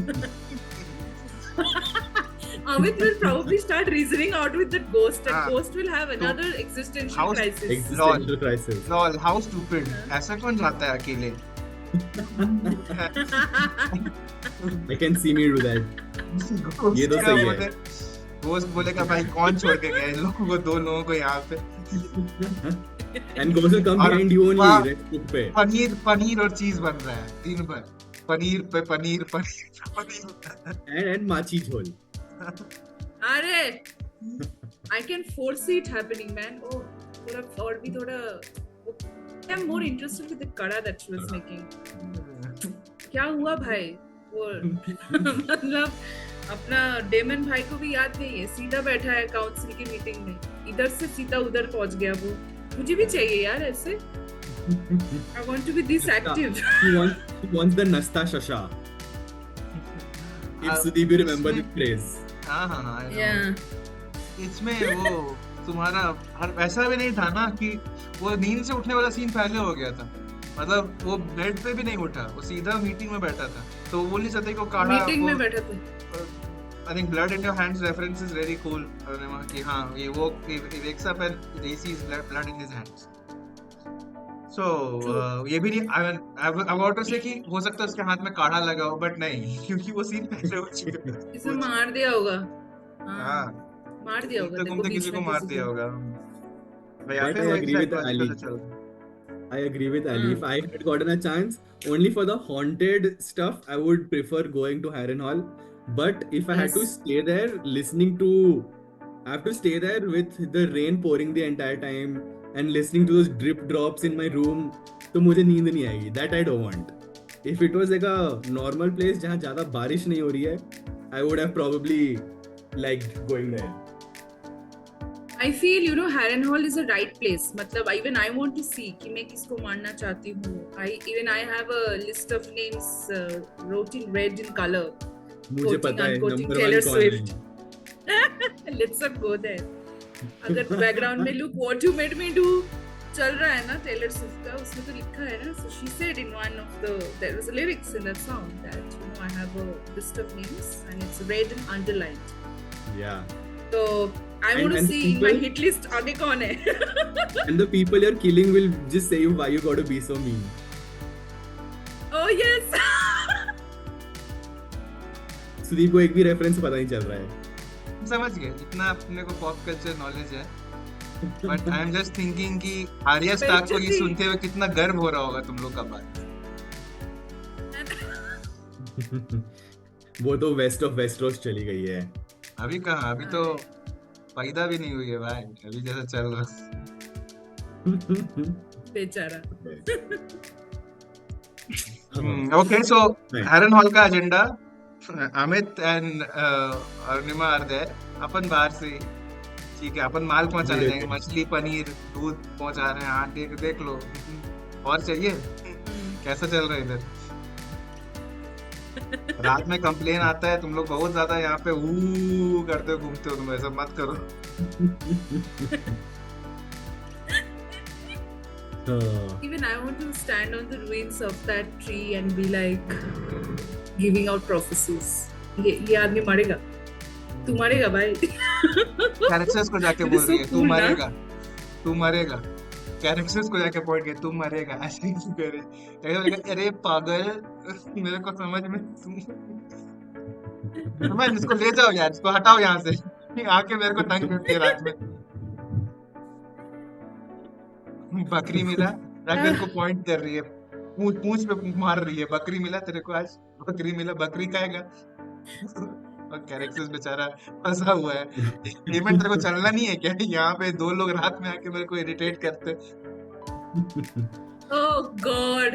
Amit will probably start reasoning out with that ghost, and हाँ, ghost will have तो another existential how crisis. Existential crisis. lol, how stupid, ऐसा कौन जाता है अकेले? I can see me do that. ये तो सही है. घोस्ट बोलेगा भाई कौन छोड़ के गया इन लोगों को, दो लोगों को यहाँ पे। And ghost will come और behind you only. वहाँ Red foot पे. पनीर और चीज बन रहा है दिन भर, पनीर पे paneer paneer paneer. And machi jhol. अरे I can foresee it happening, man. Oh, थोड़ा और भी थोड़ा I'm more interested with the kada that she was making. क्या हुआ भाई वो मतलब अपना डेमन भाई को भी याद नहीं है, सीधा बैठा है काउंसिल की मीटिंग में, इधर से सीधा उधर पहुंच गया वो। मुझे भी चाहिए यार ऐसे। I want to be this active. He wants the Nasta Shasha. If Sudeep you remember the phrase. हाँ हाँ हाँ, I know. Yeah. इसमें वो तुम्हारा हर ऐसा भी नहीं था ना कि वो नींद से उठने वाला सीन पहले हो गया था, मतलब वो बेड पे भी नहीं उठा, वो सीधा मीटिंग में बैठा था। तो वो बोल नहीं सकते को काढ़ा, मीटिंग में बैठा था। I think blood in your hands reference is very cool, कि हाँ ये वो he wakes up and he sees blood in his hands. So ये भी नहीं, I want to say कि हो सकता है उसके हाथ में काढ़ा लगा हो, बट नहीं, क्योंकि वो सीन पहले हो चुका था। इसे मार दिया होगा। हाँ, मार दिया होगा, घूमते देखो घूमते बीच किसी को में मार किसी दिया को। होगा। But I agree with Ali. I agree with Ali. If I had gotten a chance, only for the haunted stuff, I would prefer going to Harrenhal. But if I had to Yes. stay there, I have to stay there with the rain pouring the entire time and listening to those drip drops in my room. तो मुझे नींद नहीं आएगी. That I don't want. If it was like a normal place जहाँ ज़्यादा बारिश नहीं हो रही है, I would have probably liked going there. I feel Harrenhal is a right place. मतलब even I want to see कि मैं किसको मारना चाहती हूँ. I have a list of names wrote in red in color. मुझे पता है unquoting number Taylor 1 कौन Swift. है. Let's not go there. अगर बैकग्राउंड में look what you made me do चल रहा है ना टेलर स्विफ्ट का, उसमें तो लिखा है ना, so she said in one of there was a lyrics in that song that I have a list of names and it's red and underlined. Yeah. So I want to And see in my hit list आगे कौन है. And the people you're killing will just say why you got to be so mean. Oh yes. Sudeep को एक भी reference पता नहीं चल रहा है. समझ गए, इतना अपने को पॉप कल्चर नॉलेज है, but I am just thinking कि आर्या स्टार्क को ये सुनते हुए कितना गर्व हो रहा होगा तुम लोग का बात। वो तो वेस्ट ऑफ वेस्टरोस चली गई है. अभी कहाँ, अभी तो पैदा भी नहीं हुई है भाई, अभी जैसा चल रहा। बेचारा. ओके, सो हैरनहॉल का agenda, Amit and Arunima are there, अपन बाहर से ठीक है, अपन माल पहुंचाने जाएंगे, मछली पनीर दूध पहुंचा रहे हैं। हाँ देख लो, और चाहिए? कैसा चल रहा है इधर? रात में कंप्लेन आता है तुम लोग बहुत ज्यादा यहाँ पे करते हो, घूमते हो, तुम ऐसा मत करो। Even I want to stand on the ruins of that tree and be like giving out prophecies. ये आदमी मरेगा, तू मरेगा भाई। कैरेक्टर्स को जाके बोल रही है तू मरेगा, तू मरेगा। कैरेक्टर्स को जाके पॉइंट किया तू मरेगा, ऐसे ही करे। अरे पागल, मेरे को समझ में मैं इसको ले जाओ यार, इसको हटाओ यहाँ से, आके मेरे को तंग करती है रात में। बकरी मिला, ड्रैगन को पॉइंट कर रही है, पूंछ पे मार रही है, बकरी मिला तेरे को आज, बकरी मिला, बकरी खाएगा। और कैरेक्टर्स बेचारा फंसा हुआ है। इवेंट तेरे को चलना नहीं है क्या? यहाँ पे दो लोग रात में आके मेरे को इरिटेट करते। Oh God.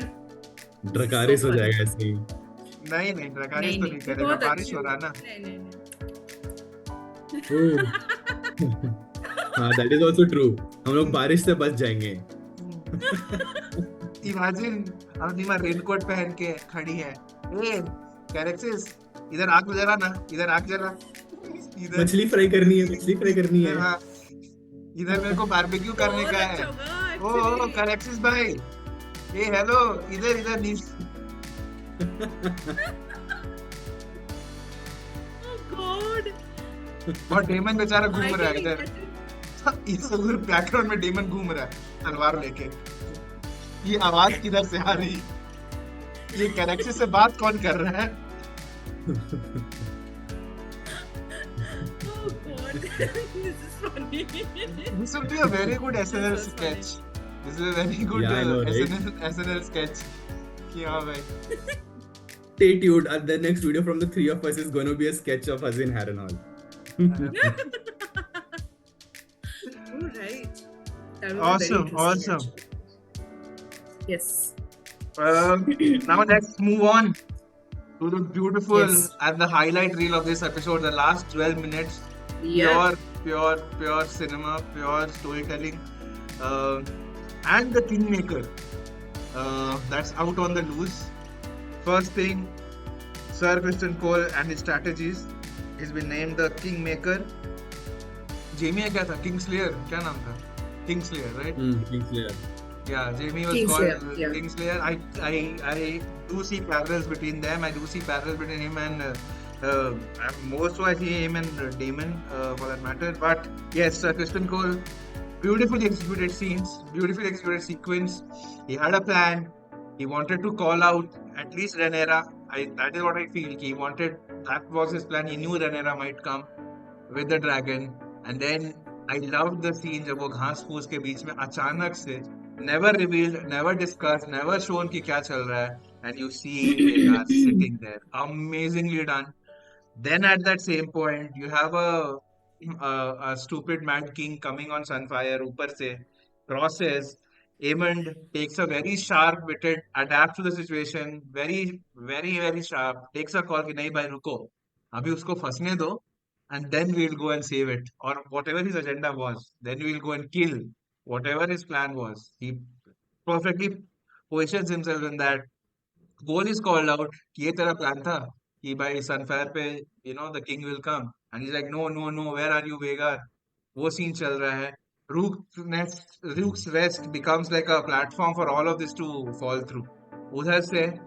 ड्रकारिस हो जाएगा ऐसे ही। नहीं ड्रकारिस तो नहीं करेगा, बारिश हो रहा ना। नहीं। हाँ, that is also true. हम लोग बारिश से बच जाएंगे। इमेजिन अरुणिमा रेनकोट पहन के खड़ी है, ए कैरेक्टर्स इधर आग जला ना, इधर आग जला, इधर मछली फ्राई करनी है हाँ, इधर मेरे को बारबेक्यू करने बहुत का अच्छा है। होगा ओ actually. करेक्सिस भाई, ए हेलो, इधर इधर Oh God. और डेमन बेचारा घूम I रहा है can इधर, imagine. इस बैकग्राउंड में डेमन घूम रहा है तलवार लेके। ये आवाज किधर से आ रही, ये करेक्सिस से बात कौन कर रहा है? Oh God. This is funny. This would be a very good SNL This was sketch. This is a very good Yeah, I know, right? SNL sketch. कि हाँ भाई, Stay tuned. The next video from the three of us is going to be a sketch of us in Harrenhal. Oh right. That was awesome, very interesting. awesome. Actually. Yes. Now let's move on to the beautiful Yes. and the highlight reel of this episode, the last 12 minutes. Yeah. Pure cinema, pure storytelling, and the Kingmaker that's out on the loose. First thing, Sir Kristen Cole and his strategies. He's been named the Kingmaker. Jamie क्या था? Kingslayer, क्या नाम था? Kingslayer, right? Kingslayer. Yeah, Jamie was Kingslayer, called yeah. Kingslayer. I do see parallels between them. I do see parallels between him and more so I see him and Damon for that matter. But yes, Kristen Cole, beautifully executed scenes, beautifully executed sequence. He had a plan. He wanted to call out at least Rhaenyra. That is what I feel. He wanted, that was his plan. He knew Rhaenyra might come with the dragon. And then I loved the scene जब वो घास फूस के बीच में अचानक से, never revealed, never discussed, never shown कि क्या चल रहा है, and you see Rhaegar sitting there, amazingly done. Then at that same point, you have a stupid Mad King coming on Sunfire, ऊपर से crosses. Aemond takes a very sharp-witted, adapt to the situation, very sharp. Takes a call कि नहीं भाई रुको, अभी उसको फंसने दो, and then we'll go and save it. Or whatever his agenda was, then we'll go and kill whatever his plan was. He perfectly positions himself in that. Goal is called out कि ये तेरा plan था कि भाई Sunfire पे the king will come, and he's like no, where are you Vhagar? वो scene चल रहा है. Rook's Rest becomes like a platform for all of this to fall through. उधर से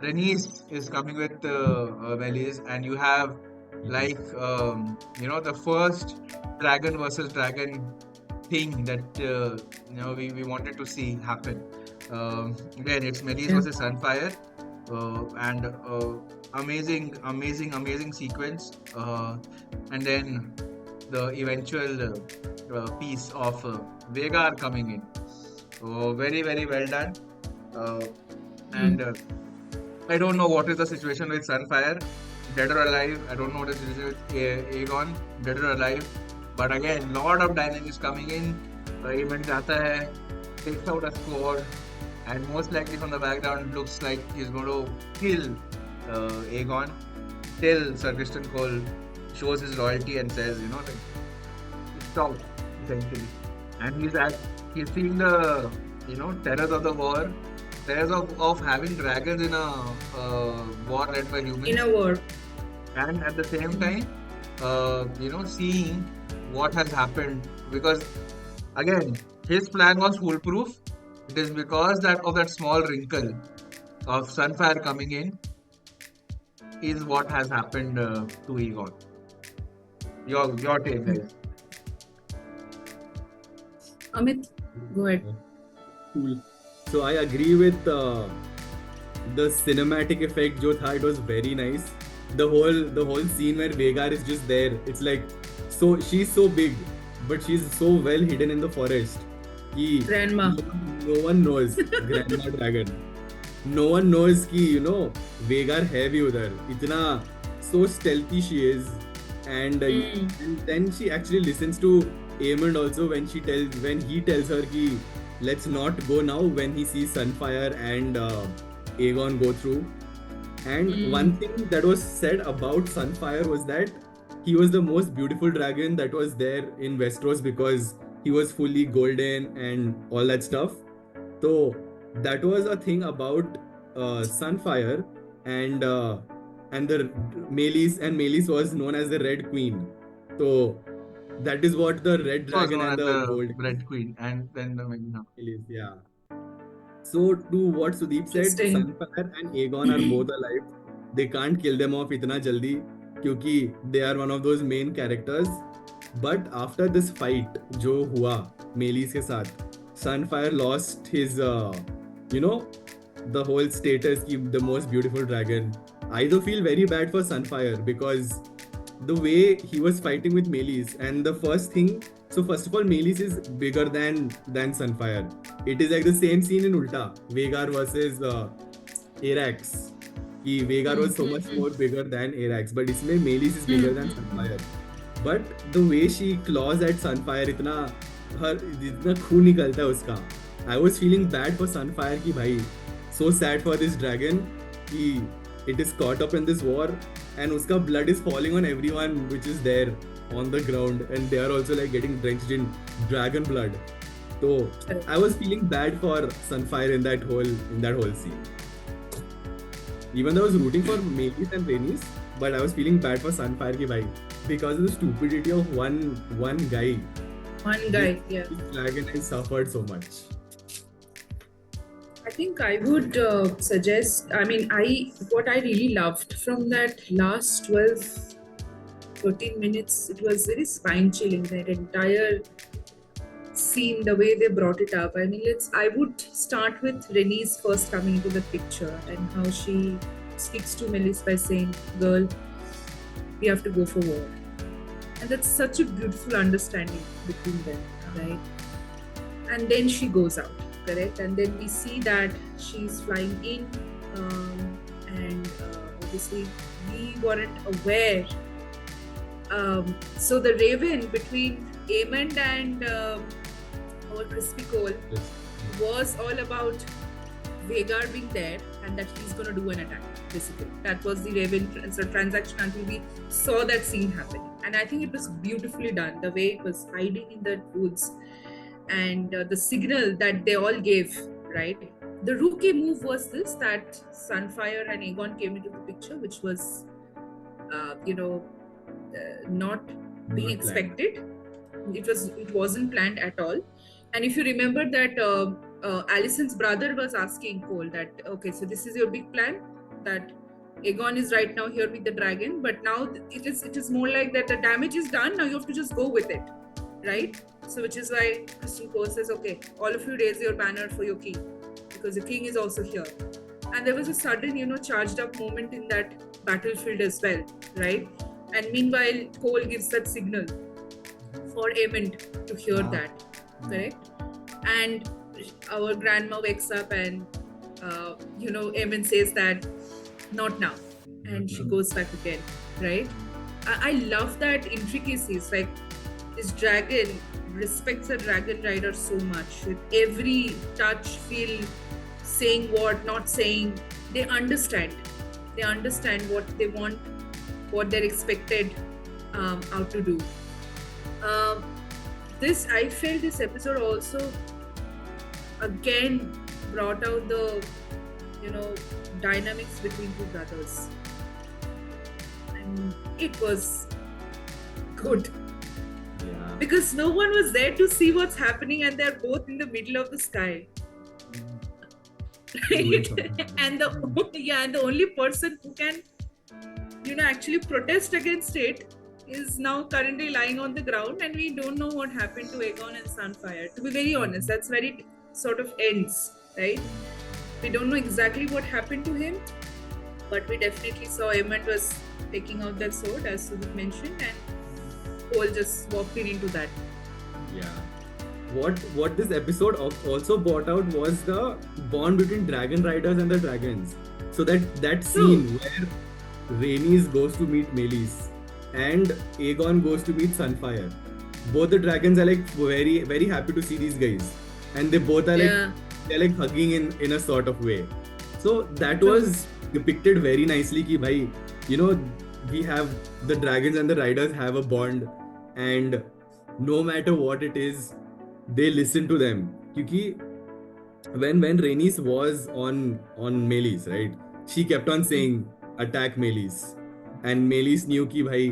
Rhaenys is coming with Velis, and you have like the first dragon versus dragon thing that we wanted to see happen. Again, it's Melis Yeah. versus Sunfire, and amazing sequence, and then the eventual piece of Vhagar coming in. Very well done, and I don't know what is the situation with Sunfire, dead or alive. I don't know what is the situation with Aegon, dead or alive. But again, lot of dynamics coming in. Aemond जाता है, takes out a score, and most likely from the background looks like he's going to kill Aegon till Sir Kristen Cole shows his loyalty and says, stop, essentially. And he's seeing the terrors of the war, terrors of having dragons in a war led by humans, In a war. and at the same time seeing what has happened, because again his plan was foolproof. It is because that small wrinkle of Sunfire coming in is what has happened to Aegon. Your take, guys. Amit, go ahead. Cool. So I agree with the cinematic effect जो था, it was very nice. The whole scene where Vhagar is just there, it's like, so she's so big, but she's so well hidden in the forest. कि Grandma. No one knows Grandma Dragon. No one knows कि Vhagar है भी उधर. इतना so stealthy she is, and then she actually listens to Aemond also when he tells her कि let's not go now, when he sees Sunfire and Aegon go through. And one thing that was said about Sunfire was that he was the most beautiful dragon that was there in Westeros because he was fully golden and all that stuff. So that was a thing about Sunfire, and and the Melis was known as the Red Queen. So that is what the Red Was Dragon known and as the the Gold Red Queen, and then the Melis, yeah. So to what Sudeep said, Interesting. Sunfire and Aegon are both alive. They can't kill them off itna jaldi क्योंकि they are one of those main characters. But after this fight जो हुआ Melis के साथ, Sunfire lost his you know the whole status की the most beautiful dragon. I do feel very bad for Sunfire because the way he was fighting with Melis and the first thing. So first of all, Melis is bigger than Sunfire. It is like the same scene in Ulta, Vhagar versus Arax. Vhagar was so much more bigger than Arax, but इसमें Melis is bigger than Sunfire. But the way she claws at Sunfire, इतना खून निकलता है उसका. I was feeling bad for Sunfire कि भाई, so sad for this dragon कि it is caught up in this war and uska blood is falling on everyone which is there on the ground and they are also like getting drenched in dragon blood. So I was feeling bad for Sunfire in that whole scene. Even though I was rooting for Melis and Rhaenys, but I was feeling bad for Sunfire ki bhai, because of the stupidity of one guy. One guy, yeah. This dragon has suffered so much. I think I would suggest, what I really loved from that last 12, 13 minutes, it was very spine chilling, that entire scene, the way they brought it up. I would start with Rhaenys first coming into the picture and how she speaks to Melis by saying, girl, we have to go for war. And that's such a beautiful understanding between them, right? And then she goes out. Correct, and then we see that she's flying in, and obviously we weren't aware. So the Raven between Aemond and our Crispy Cole was all about Vhagar being there and that he's going to do an attack. Basically, that was the Raven transaction until we saw that scene happening, and I think it was beautifully done. The way it was hiding in the woods. And the signal that they all gave, right? The rookie move was this, that Sunfire and Aegon came into the picture, which was, not being expected. It wasn't planned at all. And if you remember that Alicent's brother was asking Cole that, okay, so this is your big plan, that Aegon is right now here with the dragon, but now it is more like that the damage is done, now you have to just go with it, right? So which is why Criston Cole says, okay, all of you raise your banner for your king, because the king is also here. And there was a sudden, charged up moment in that battlefield as well, right? And meanwhile, Cole gives that signal for Aemond to hear that, correct? And our grandma wakes up and, Aemond says that, not now. And she goes back again, right? I love that intricacies, like this dragon respects a dragon rider so much. With every touch, feel, saying what, not saying, they understand. They understand what they want, what they're expected out to do. I felt this episode also again brought out the dynamics between two brothers, and it was good. Yeah. Because no one was there to see what's happening and they're both in the middle of the sky. Right? And the only person who can actually protest against it is now currently lying on the ground, and we don't know what happened to Aegon and Sunfire. To be very honest, that's where it sort of ends, right? We don't know exactly what happened to him, but we definitely saw Aemond was taking out that sword, as Sudhir mentioned, and Cole just walked into that. Yeah. What this episode also brought out was the bond between dragon riders and the dragons. So that scene where Rhaenys goes to meet Melis and Aegon goes to meet Sunfire. Both the dragons are like very, very happy to see these guys, and they both are like they're like hugging in a sort of way. So that was depicted very nicely. Ki bhai, we have the dragons and the riders have a bond, and no matter what it is, they listen to them. Because when Rhaenys was on Melis, right, she kept on saying, attack Melis, and Melis knew कि भाई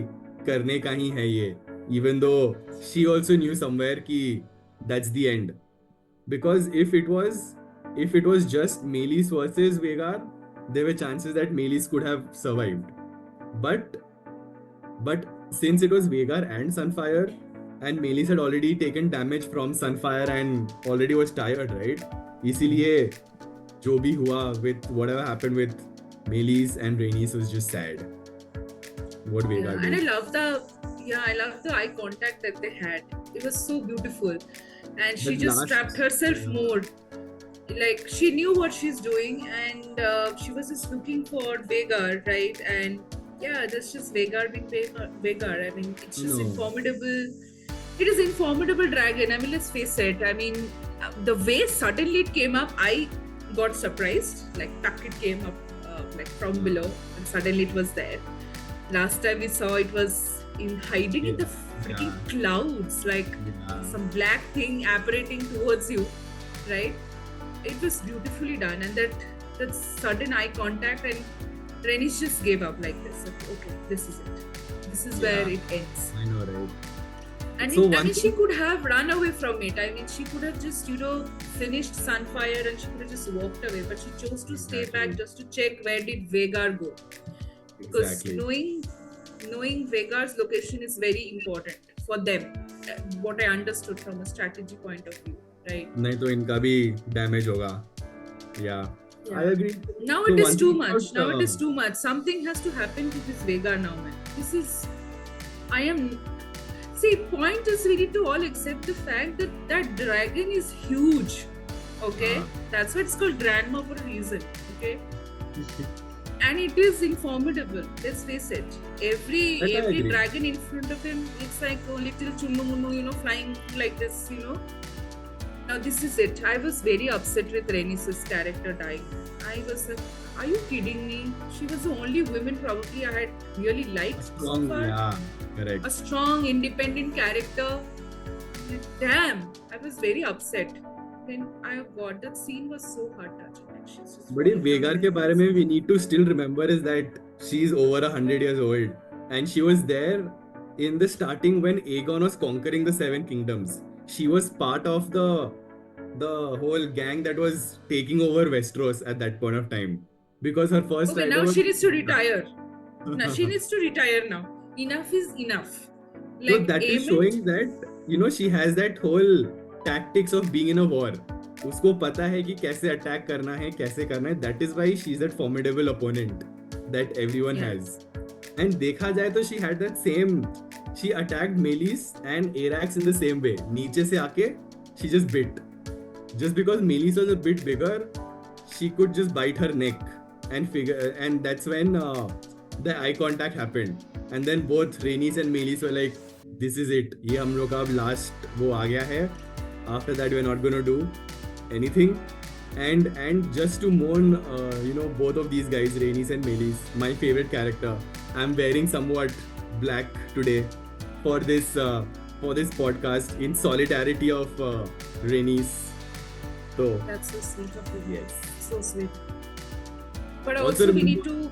करने का ही है ये, even though she also knew somewhere कि that's the end, because if it was just Melis versus Vhagar, there were chances that Melis could have survived, but since it was Vhagar and Sunfire, and Melis had already taken damage from Sunfire and already was tired, right? इसीलिए जो भी हुआ with whatever happened with Melis and Rhaenys was just sad. What Vhagar And did. I love the eye contact that they had. It was so beautiful, and she The just last- trapped herself yeah. more. Like she knew what she's doing, and she was just looking for Vhagar, right? And yeah, that's just Vhagar being Vhagar. I mean, it's just No. informidable. It is informidable dragon. I mean, let's face it. I mean, the way suddenly it came up, I got surprised. Like, tuck, it came up like from below, and suddenly it was there. Last time we saw it was in hiding in the freaking Yeah. clouds, like Yeah. some black thing apparating towards you, right? It was beautifully done, and that sudden eye contact, and Rhaenys just gave up like this. Okay, this is it. This is where Yeah. it ends. I know, right? And So I one mean, she thing- could have run away from it. I mean, she could have just, finished Sunfire, and she could have just walked away. But she chose to stay Exactly. back just to check where did Vhagar go. Because Exactly. knowing Vhagar's location is very important for them. What I understood from a strategy point of view, right? नहीं तो इनका भी damage होगा. Yeah. I agree. Now So it is one too thing much. about, Now it is too much. Something has to happen to this Vhagar now, man. This is. I am. See, point is we need to all accept the fact that that dragon is huge. Okay? That's why it's called Grandma for a reason. Okay? And it is informidable. Let's face it. Every That I agree. dragon in front of him, it's like a little chunnu munnu, flying like this, Now this is it. I was very upset with Rhaenys' character dying. I was like, are you kidding me? She was the only woman probably I had really liked so Strong. far. Yeah. Correct. A strong, independent character. Damn, I was very upset. Then that scene was so heart-touching. Like, she's just But in falling down Vhagar like के बारे this. में we need to still remember is that she's over 100 years old, and she was there in the starting when Aegon was conquering the Seven Kingdoms. She was part of the whole gang that was taking over Westeros at that point of time, because her first Okay, rider now was she needs to retire. Now she needs to retire now. Enough is enough. so that is Aemond- showing that she has that whole tactics of being in a war. उसको पता है कि कैसे attack करना है, कैसे करना है. That is why she's that formidable opponent that everyone Yeah. has. And देखा जाए तो she had that same. She attacked Melis and Arax in the same way. नीचे से आके she just bit. Just because Melis was a bit bigger, she could just bite her neck and that's when the eye contact happened. And then both Rhaenys and Melis were like, this is it. ये हम लोग का अब last वो आ गया है. After that we're not gonna do anything. And just to mourn both of these guys, Rhaenys and Melis, my favorite character. I'm wearing somewhat black today for this podcast in solidarity of Rhaenys. So That's so sweet of you. yes. So sweet. But Also also we remember- need to.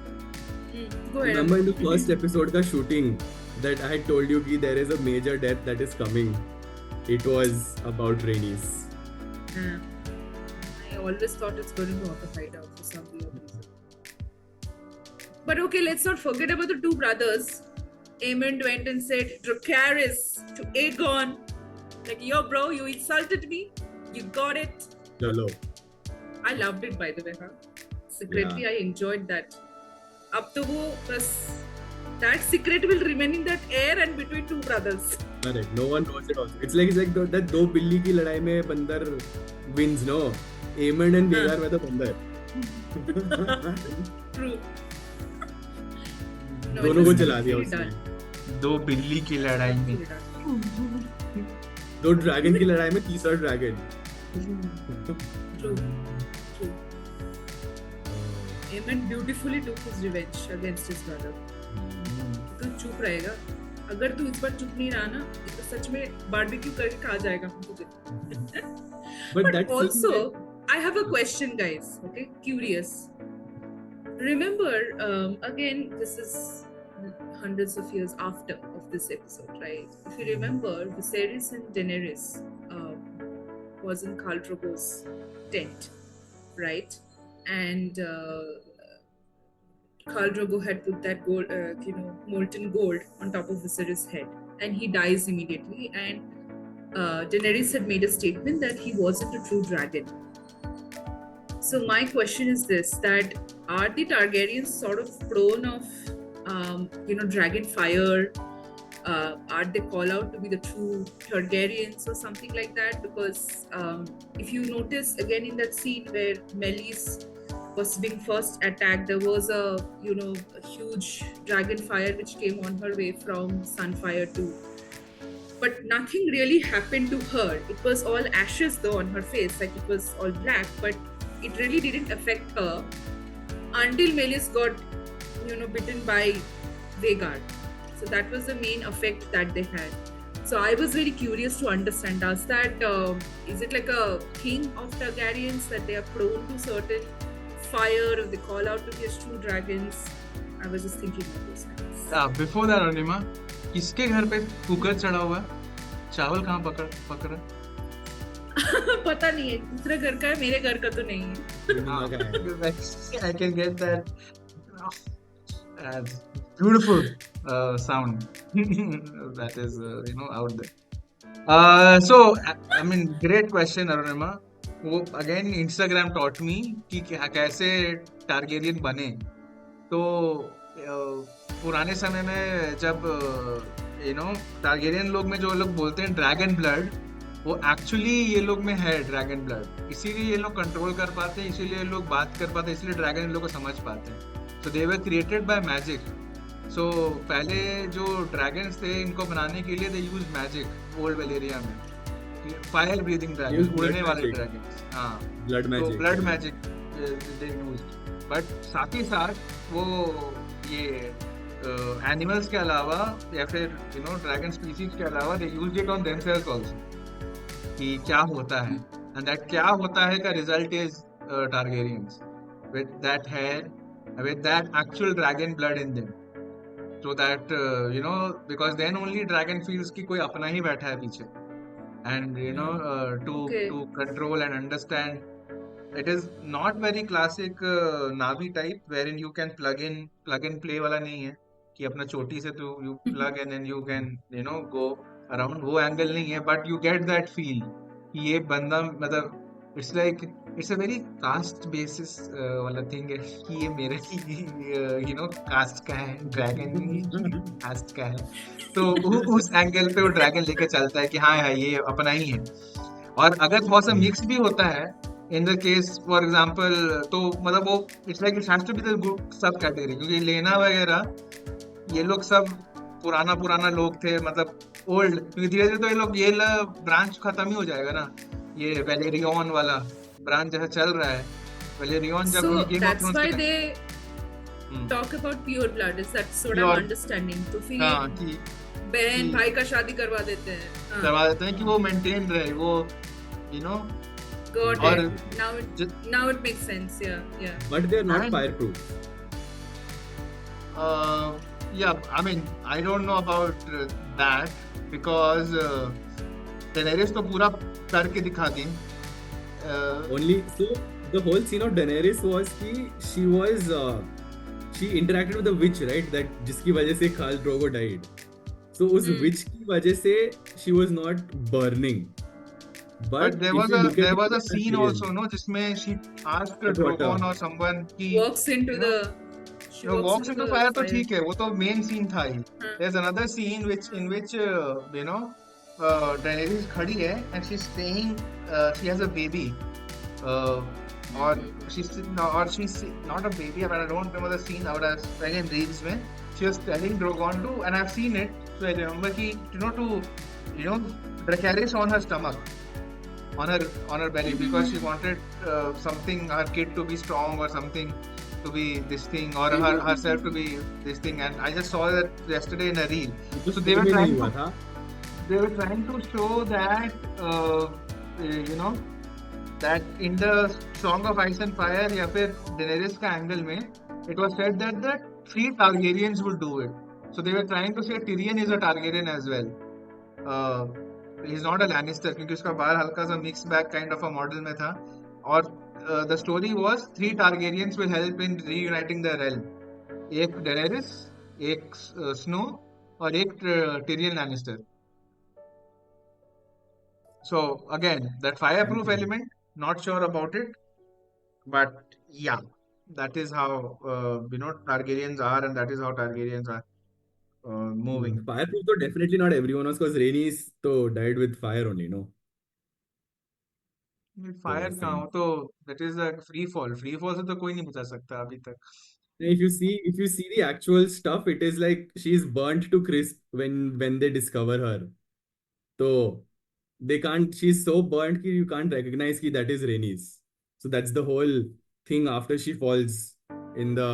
Go ahead. Remember in the first episode का shooting that I had told you कि there is a major death that is coming. It was about Rhaenys. I always thought it's going to walk a fight out for some weird reason. But okay, let's not forget about the two brothers. Aemond went and said Dracarys to Aegon, like, yo bro, you insulted me, you got it. चलो. I loved it, by the way, huh? Secretly, I enjoyed that. अब तो वो बस that secret will remain in that air and between two brothers. Correct. No one knows it also. It's like that दो बिल्ली की लड़ाई में बंदर wins, no? Aemond and Vhagar were the बंदर. True. No, दोनों it को was चला दिया beautifully उसने. done. दो बिल्ली की लड़ाई में Beautifully done. दो ड्रैगन की लड़ाई में तीसरा dragon. True. True. Aemond beautifully took his revenge against his brother. तू चुप रहेगा. अगर तू इस बार चुप नहीं रहा ना, तो सच में बारबेक्यू करके खा जाएगा तुझे. But But that also, I have a question, guys. Okay, curious. remember, again, this is hundreds of years after of this episode, right? If you remember, Viserys and Daenerys was in Khal Drogo's tent, right? And Khal Drogo had put that gold, molten gold on top of Viserys' head, and he dies immediately. And Daenerys had made a statement that he wasn't a true dragon. So my question is this: that are the Targaryens sort of prone of, dragon fire? Are they call out to be the true Targaryens or something like that? Because if you notice again in that scene where Meleys was being first attacked, there was a huge dragon fire which came on her way from Sunfire too. But nothing really happened to her. It was all ashes though on her face, like it was all black, but it really didn't affect her until Meleys got, bitten by Vhagar. So that was the main effect that they had. So I was very curious to understand, does that, is it like a thing of Targaryens that they are prone to certain fire, or they call out to be as true dragons? I was just thinking of those things. Before that, Arunima, किसके घर पे cooker चढ़ा हुआ है? चावल कहाँ पकड़ा? पता नहीं है, दूसरे घर का है, मेरे घर का तो नहीं है. I can get that. Beautiful sound that is out there. So I mean, great question, Arunima. वो again Instagram taught me कि कैसे Targaryen बने. तो पुराने समय में जब Targaryen लोग में जो लोग बोलते हैं ड्रैगन ब्लड, वो एक्चुअली ये लोग में है ड्रैगन ब्लड. इसीलिए ये लोग कंट्रोल कर पाते हैं, इसीलिए ये लोग बात कर पाते हैं, इसलिए ड्रैगन इन लोग को समझ पाते हैं. सो दे वर क्रिएटेड बाय मैजिक. सो पहले जो ड्रैगन्स थे, इनको बनाने के लिए दे यूज मैजिक ओल्ड वेलेरिया में. फायर ब्रीदिंग ड्रैगन, उड़ने वाले ड्रैगन. हाँ, blood magic they use. But साथ ही साथ वो ये एनिमल्स के अलावा या फिर ड्रैगन स्पीसीज के अलावा they use it on themselves also, कि क्या होता है. एंड दैट क्या होता है का result is Targaryens with that hair, with that actual dragon blood in them. So that because then only dragon feels कि कोई अपना ही बैठा है पीछे. And to control and understand, it is not very classic Navi type wherein you can plug and play वाला नहीं है कि अपना चोटी से तो you plug and then you can go around. वो angle नहीं है, but you get that feel कि ये बंदा मतलब it's a very caste basis वाला thing है कि ये मेरा ही caste का है, dragon caste का है. तो उस एंगल पे वो ड्रैगन लेके चलता है कि हाँ ये अपना ही है. और अगर थोड़ा सा मिक्स भी होता है in the case for example, तो मतलब वो it's like it has to be the good subcategory, क्योंकि लेना वगैरह ये लोग सब पुराना लोग थे, मतलब ओल्ड. क्योंकि धीरे धीरे तो ये लोग ये ब्रांच खत्म ही हो जाएगा ना, ये वेलेरियन वाला ब्रांच जैसा चल रहा है. वेलेरियन जब गेम ऑफ थ्रोन्स के they talk about pure blood, is that sort of understanding? तो फिर बहन भाई का शादी करवा देते हैं कि वो मेंटेन रहे, वो got it. Now it makes sense. Yeah. But they're not fireproof. I mean, I don't know about that because Daenerys तो पूरा करके दिखा दी. Only so the whole scene of Daenerys was कि she interacted with the witch, right? That जिसकी वजह से Khal Drogo died. So उस witch की वजह से she was not burning. But there was a scene also, no, जिसमें she asked Drogon or someone कि walks into the walks into fire, तो ठीक है, वो तो main scene था ही. There's another scene in which Daenerys खड़ी है and she's saying she has a baby, or she's not a baby, but I don't remember the scene. I was in reels में she was telling Drogon to, and I've seen it, so I remember कि Dracarys on her stomach, on her belly, because she wanted something, her kid to be strong or something, to be this thing, or herself to be this thing. And I just saw that yesterday in a reel. So they were trying to show that that in the Song of Ice and Fire या फिर Daenerys का angle में it was said that the three Targaryens would do it. So they were trying to say Tyrion is a Targaryen as well. uh, he's not a Lannister क्योंकि उसका बाल हल्का सा mixed bag kind of a model में था. और the story was three Targaryens will help in reuniting the realm. एक Daenerys, एक Snow और एक Tyrion Lannister. So again, that fireproof element, not sure about it, but yeah, that is how Targaryens are, and that is how Targaryens are moving. Fireproof, though definitely not everyone was, because Rhaenys तो died with fire only, no? तो fire वैसे कहाँ ही. हो तो that is a free fall. Free fall से तो कोई नहीं बचा सकता अभी तक. If you see the actual stuff, it is like she's burnt to crisp when they discover her. So they can't. She's so burnt that you can't recognize that is Rhaenys. So that's the whole thing after she falls in the.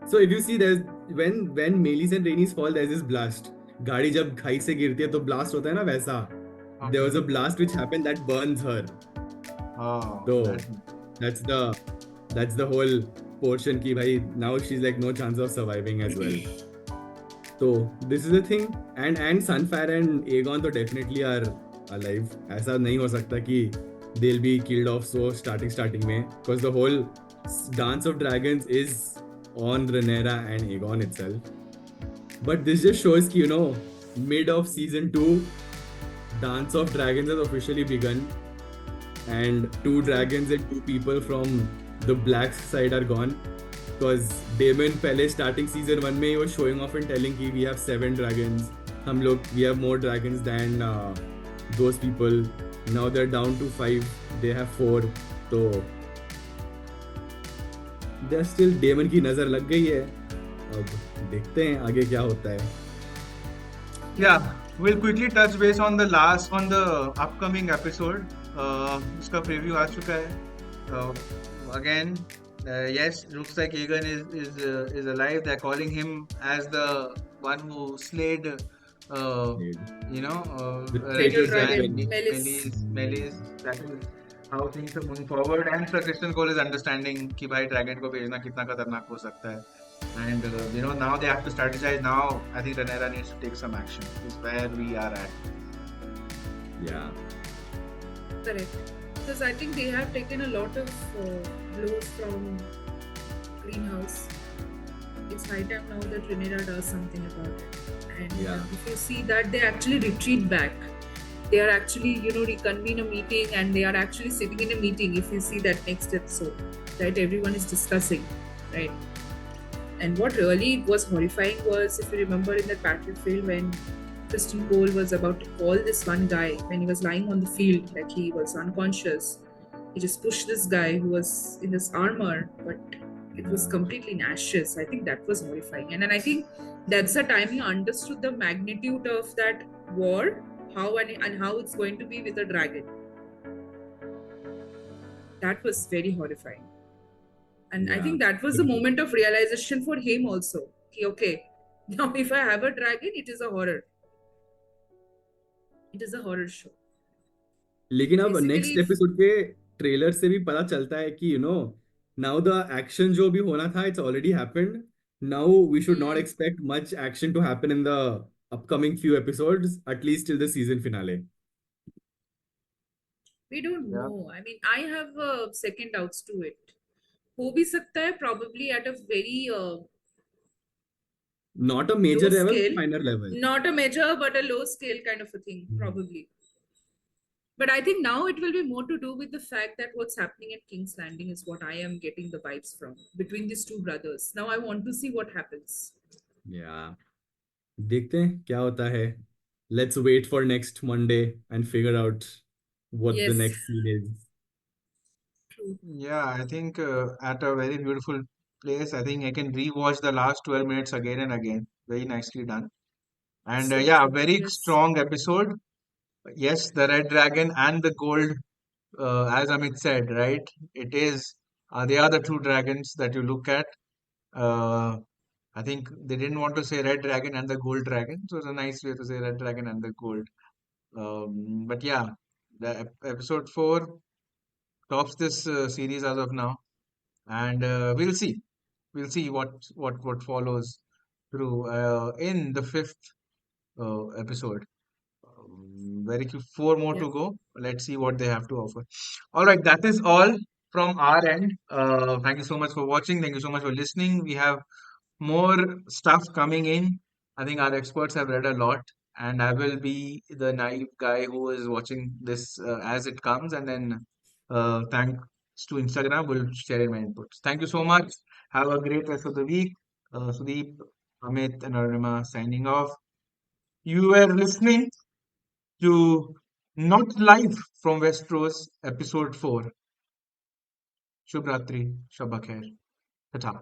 So if you see, there's when Melis and Rhaenys fall, there's this blast. गाड़ी जब खाई से गिरती है तो blast होता है ना वैसा. There was a blast which happened that burns her. Oh, So that that's the that's the whole portion ki bhai now she's like no chance of surviving as well. So this is the thing, and Sunfire and Aegon तो definitely are alive. ऐसा नहीं हो सकता कि they'll be killed off so starting में, because the whole Dance of Dragons is on Rhaenyra and Aegon itself. But this just shows कि mid of season 2 Dance of Dragons has officially begun, and two dragons and two people from the black side are gone. Because Damon पहले starting season 1 में he was showing off and telling कि we have 7 dragons. We have more dragons than those people. Now they're down to 5. They have 4. तो they're still Damon की नजर लग गई है. अब देखते हैं आगे क्या होता है. yeah, we'll quickly touch base on the upcoming episode. उसका preview आ चुका है. Again, yes, looks like Aegon is alive. They're calling him as the one who slayed, The Rhaenys dragon, and Melis. Melis. That is how things are moving forward. And Sir Kristen Cole is understanding कि भाई dragon को भेजना कितना खतरनाक हो सकता है. And now they have to strategize. Now I think Rhaenyra needs to take some action. Is where we are at. Yeah. Correct. Because I think they have taken a lot of blows from Greenhouse. It's high time now that Rhaenyra does something about it. And Yeah. if you see that they actually retreat back, they are actually reconvene a meeting, and they are actually sitting in a meeting. If you see that next episode, right, everyone is discussing, right. And what really was horrifying was, if you remember in that battlefield when Kristen Cole was about to call this one guy when he was lying on the field, like he was unconscious. He just pushed this guy who was in this armor, but it was completely in ashes. I think that was horrifying. And then I think that's the time he understood the magnitude of that war, how and how it's going to be with a dragon. That was very horrifying. And I Yeah. think that was the moment of realization for him also. Okay, now if I have a dragon, it is a horror. It is a horror show. लेकिन अब Basically, next episode के trailer से भी पता चलता है कि now the action जो भी होना था it's already happened. Now we should not expect much action to happen in the upcoming few episodes, at least till the season finale. we don't Yeah. know. I mean, I have second doubts to it. हो भी सकता है, probably at a very Not a major low level, scale, minor level. not a major but a low scale kind of a thing, probably. But I think now it will be more to do with the fact that what's happening at King's Landing is what I am getting the vibes from between these two brothers. Now I want to see what happens. Yeah. देखते हैं क्या होता है. Let's wait for next Monday and figure out what the Yes. next scene is. True. Yeah, I think at a very beautiful place. I think I can rewatch the last 12 minutes again and again. Very nicely done. And So yeah, true. very Yes. strong episode. Yes, the Red Dragon and the Gold, as Amit said, right? It is, they are the two dragons that you look at. Uh, I think they didn't want to say Red Dragon and the Gold Dragon, so it's a nice way to say Red Dragon and the Gold. But yeah, the episode 4 tops this series as of now, and we'll see. we'll see what follows through in the fifth episode. Very few, four more Yeah. to go. Let's see what they have to offer. All right, that is all from our end. Thank you so much for watching. Thank you so much for listening. We have more stuff coming in. I think our experts have read a lot, and I will be the naive guy who is watching this as it comes, and then thanks to Instagram, will share in my inputs. Thank you so much. Have a great rest of the week. Sudeep, Amit, and Arunima signing off. You were listening to Not Live from Westeros, episode 4. Shubh Ratri, Shabba Khair. Ta-ta.